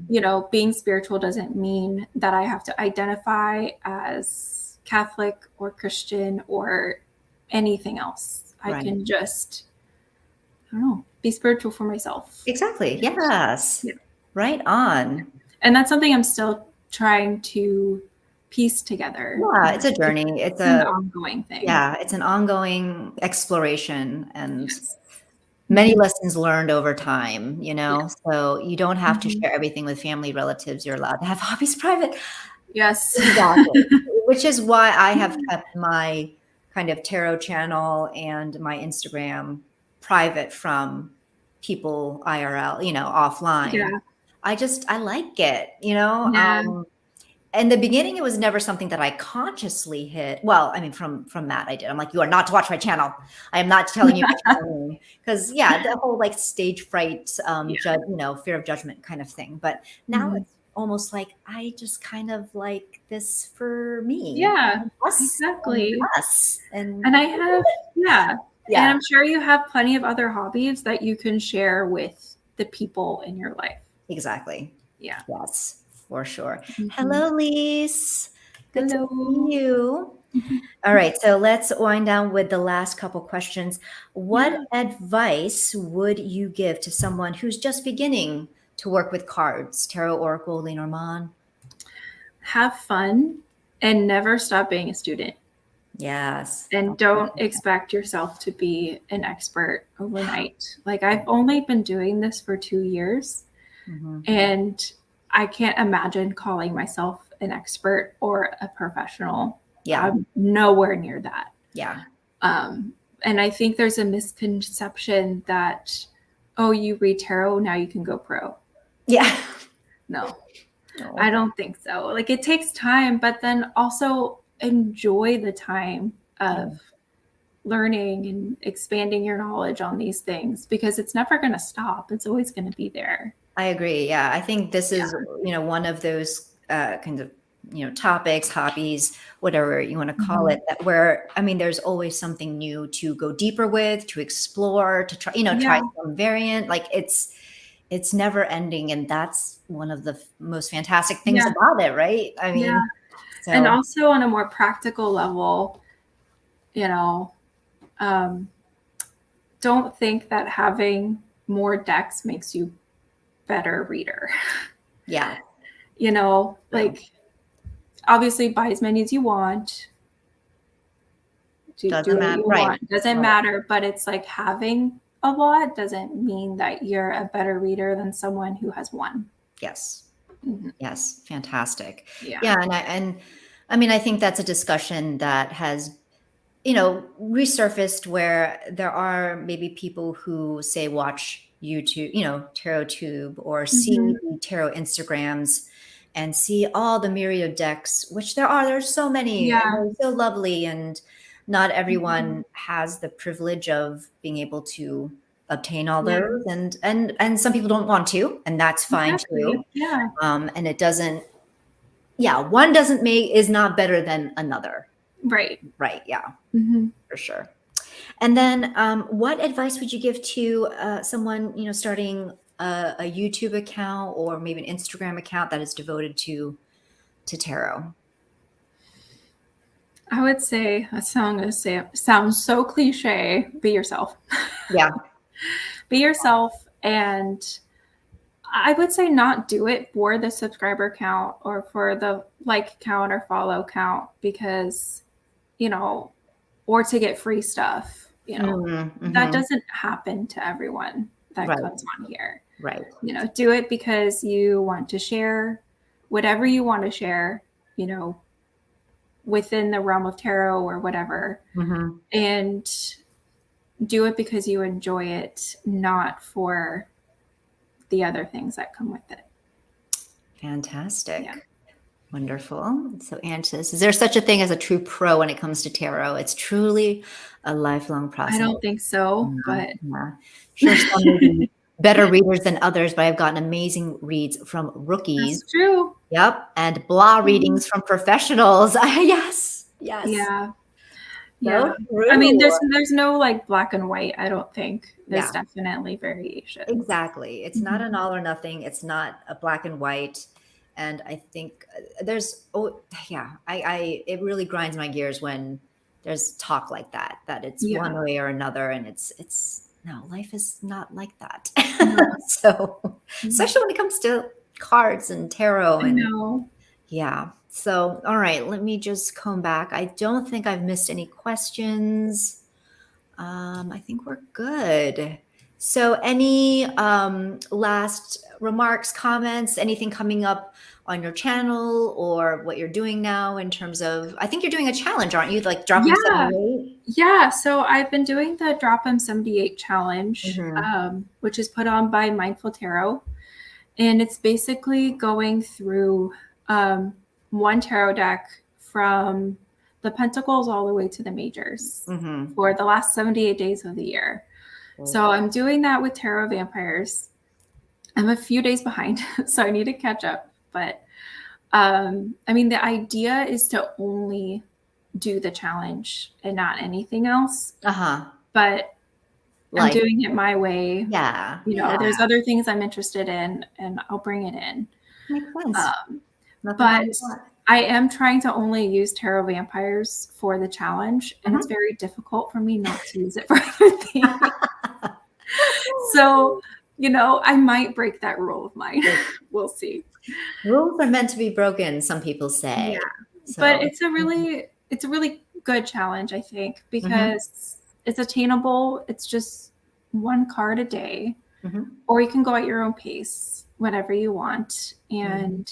being spiritual doesn't mean that I have to identify as Catholic or Christian or anything else. I Right. can just, I don't know, be spiritual for myself. Exactly. Yes. Yeah. Right on. And that's something I'm still trying to piece together. Yeah, it's a journey. It's an ongoing thing. Yeah, it's an ongoing exploration and Yes. many lessons learned over time, Yeah. so you don't have to Mhm. share everything with family relatives. You're allowed to have hobbies private. Yes. Exactly. Which is why I have kept my kind of tarot channel and my Instagram private from people IRL, offline. Yeah. I like it, Yeah. in the beginning, it was never something that I consciously hit. Well, I mean, from Matt, I did. I'm like, you are not to watch my channel. I am not telling you because the whole like stage fright, fear of judgment kind of thing. But now Mhm. it's almost like I just kind of like this for me, Yeah, us, exactly. and And I have, and yeah, I'm sure you have plenty of other hobbies that you can share with the people in your life. exactly. Yeah. Yes, for sure. Mhm. Hello, Lise. Good to Hello. see you. Mhm. All right, so let's wind down with the last couple questions. What Yeah. advice would you give to someone who's just beginning to work with cards, tarot, oracle, Lenormand? Have fun and never stop being a student. Yes. And don't expect yourself to be an expert overnight. Like, I've only been doing this for 2 years, and I can't imagine calling myself an expert or a professional. Yeah. I'm nowhere near that. Yeah. And I think there's a misconception that, oh, you read tarot, now you can go pro. Yeah. No, No. I don't think so. Like, it takes time, but then also enjoy the time of learning and expanding your knowledge on these things, because it's never going to stop. It's always going to be there. I agree. Yeah. I think this is, one of those kinds of, topics, hobbies, whatever you want to call it, that where, I mean, there's always something new to go deeper with, to explore, to try, try some variant. Like it's never ending. And that's one of the most fantastic things about it, right? I mean, and so also on a more practical level, don't think that having more decks makes you better reader. yeah. Like, obviously buy as many as you want. Do what you want. Doesn't matter, but it's like having a lot doesn't mean that you're a better reader than someone who has one. Yes. Yes. Fantastic. Yeah. Yeah. And I mean, I think that's a discussion that has, resurfaced, where there are maybe people who say watch YouTube, Tarot Tube, or see the tarot Instagrams and see all the myriad decks, which there's so many, and they're so lovely, and not everyone has the privilege of being able to obtain all those, and some people don't want to, and that's fine too. Yeah. And it doesn't, one is not better than another. Right. Yeah. For sure. And then what advice would you give to someone, starting a YouTube account, or maybe an Instagram account that is devoted to tarot? I would say, sounds so cliche, be yourself. Yeah. Be yourself. And I would say not do it for the subscriber count or for the like count or follow count, because, or to get free stuff, that doesn't happen to everyone that comes on here. Right. Do it because you want to share whatever you want to share, within the realm of tarot or whatever. And do it because you enjoy it, not for the other things that come with it. Fantastic. Yeah. Wonderful. So, Antis, is there such a thing as a true pro when it comes to tarot? It's truly a lifelong process. I don't think so, but sure, some may be better readers than others, but I've gotten amazing reads from rookies. That's true. Yep, and blah readings from professionals. Yes. Yeah. So true. I mean, there's no like black and white. I don't think there's definitely variation. Exactly. It's not an all or nothing. It's not a black and white. And I think there's, it really grinds my gears when there's talk like that it's one way or another. And no, life is not like that. So, especially when it comes to cards and tarot. Yeah. So, all right, let me just come back. I don't think I've missed any questions. I think we're good. So any last remarks, comments, anything coming up on your channel or what you're doing now in terms of, I think you're doing a challenge, aren't you? Like Drop 'em 78? Yeah. So I've been doing the Drop 'em 78 challenge, which is put on by Mindful Tarot. And it's basically going through one tarot deck from the Pentacles all the way to the Majors for the last 78 days of the year. So I'm doing that with Tarot Vampires. I'm a few days behind, so I need to catch up. But I mean, the idea is to only do the challenge and not anything else. But I'm doing it my way. Yeah. There's other things I'm interested in, and I'll bring it in. Makes sense. But I am trying to only use Tarot Vampires for the challenge, and it's very difficult for me not to use it for other things. So, I might break that rule of mine. We'll see. Rules are meant to be broken, some people say. Yeah. So. But it's a really good challenge, I think, because it's attainable. It's just one card a day, or you can go at your own pace, whatever you want. And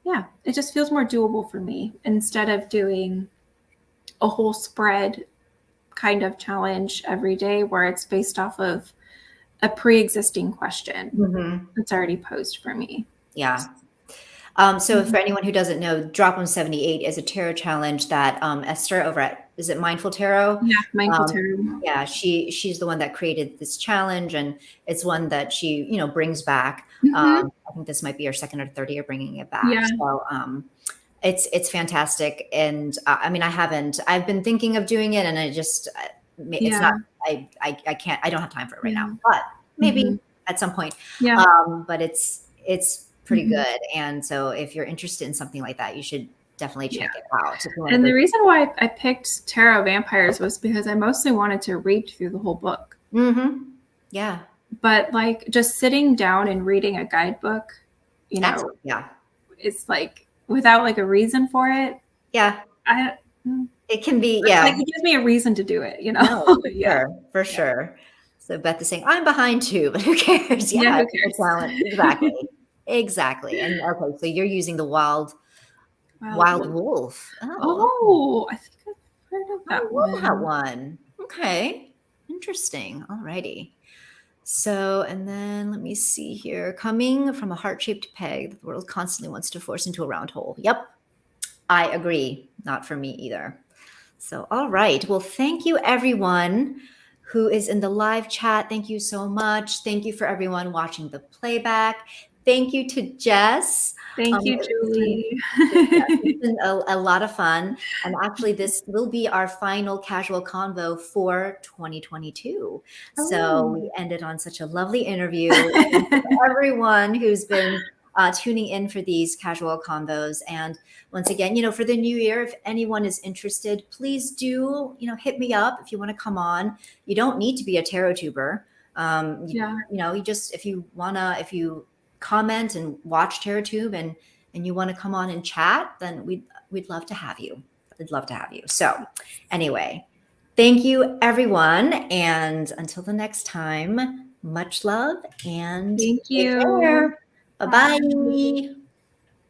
yeah, it just feels more doable for me instead of doing a whole spread kind of challenge every day where it's based off of a pre-existing question Mm-hmm. that's already posed for me. Yeah. So for anyone who doesn't know, Drop 178 is a tarot challenge that Esther over at, is it Mindful Tarot? Yeah, mindful tarot. Yeah, she's the one that created this challenge, and it's one that she, brings back. Mm-hmm. I think this might be her second or third year bringing it back. Yeah. So it's fantastic. And I've been thinking of doing it, and it's Yeah. not, I can't, I don't have time for it right Yeah. now, but maybe Mm-hmm. at some point. Yeah. But it's pretty Mhm. good. And so if you're interested in something like that, you should definitely check it out. If you want And to the reason why I picked Tarot Vampires was because I mostly wanted to read through the whole book. Mm-hmm. Yeah. But like just sitting down and reading a guidebook, Yeah. it's like without like a reason for it. Yeah. It can be, Like it gives me a reason to do it, No, Yeah. for sure. So Beth is saying, I'm behind too, but who cares? Yeah, Yeah, who it's your cares? talent. Exactly. Exactly. And okay, so you're using the wild wolf. Oh, Oh, I think I've heard of I that love that one. one. Okay. Interesting. Alrighty. So, and then let me see here. Coming from a heart-shaped peg that the world constantly wants to force into a round hole. Yep. I agree. Not for me either. So, all right. Well, thank you, everyone who is in the live chat. Thank you so much. Thank you for everyone watching the playback. Thank you to Jess. Thank you, It's Julie. been a lot of fun. And actually, this will be our final casual convo for 2022. So we ended on such a lovely interview. Thank you to everyone who's been tuning in for these casual convos. And once again, for the new year, if anyone is interested, please do, hit me up if you want to come on. You don't need to be a tarot tuber. You just, if you comment and watch TerraTube and you want to come on and chat, then we'd love to have you. We'd love to have you. So anyway, thank you, everyone. And until the next time, much love and Thank take you. care. Bye-bye. Bye.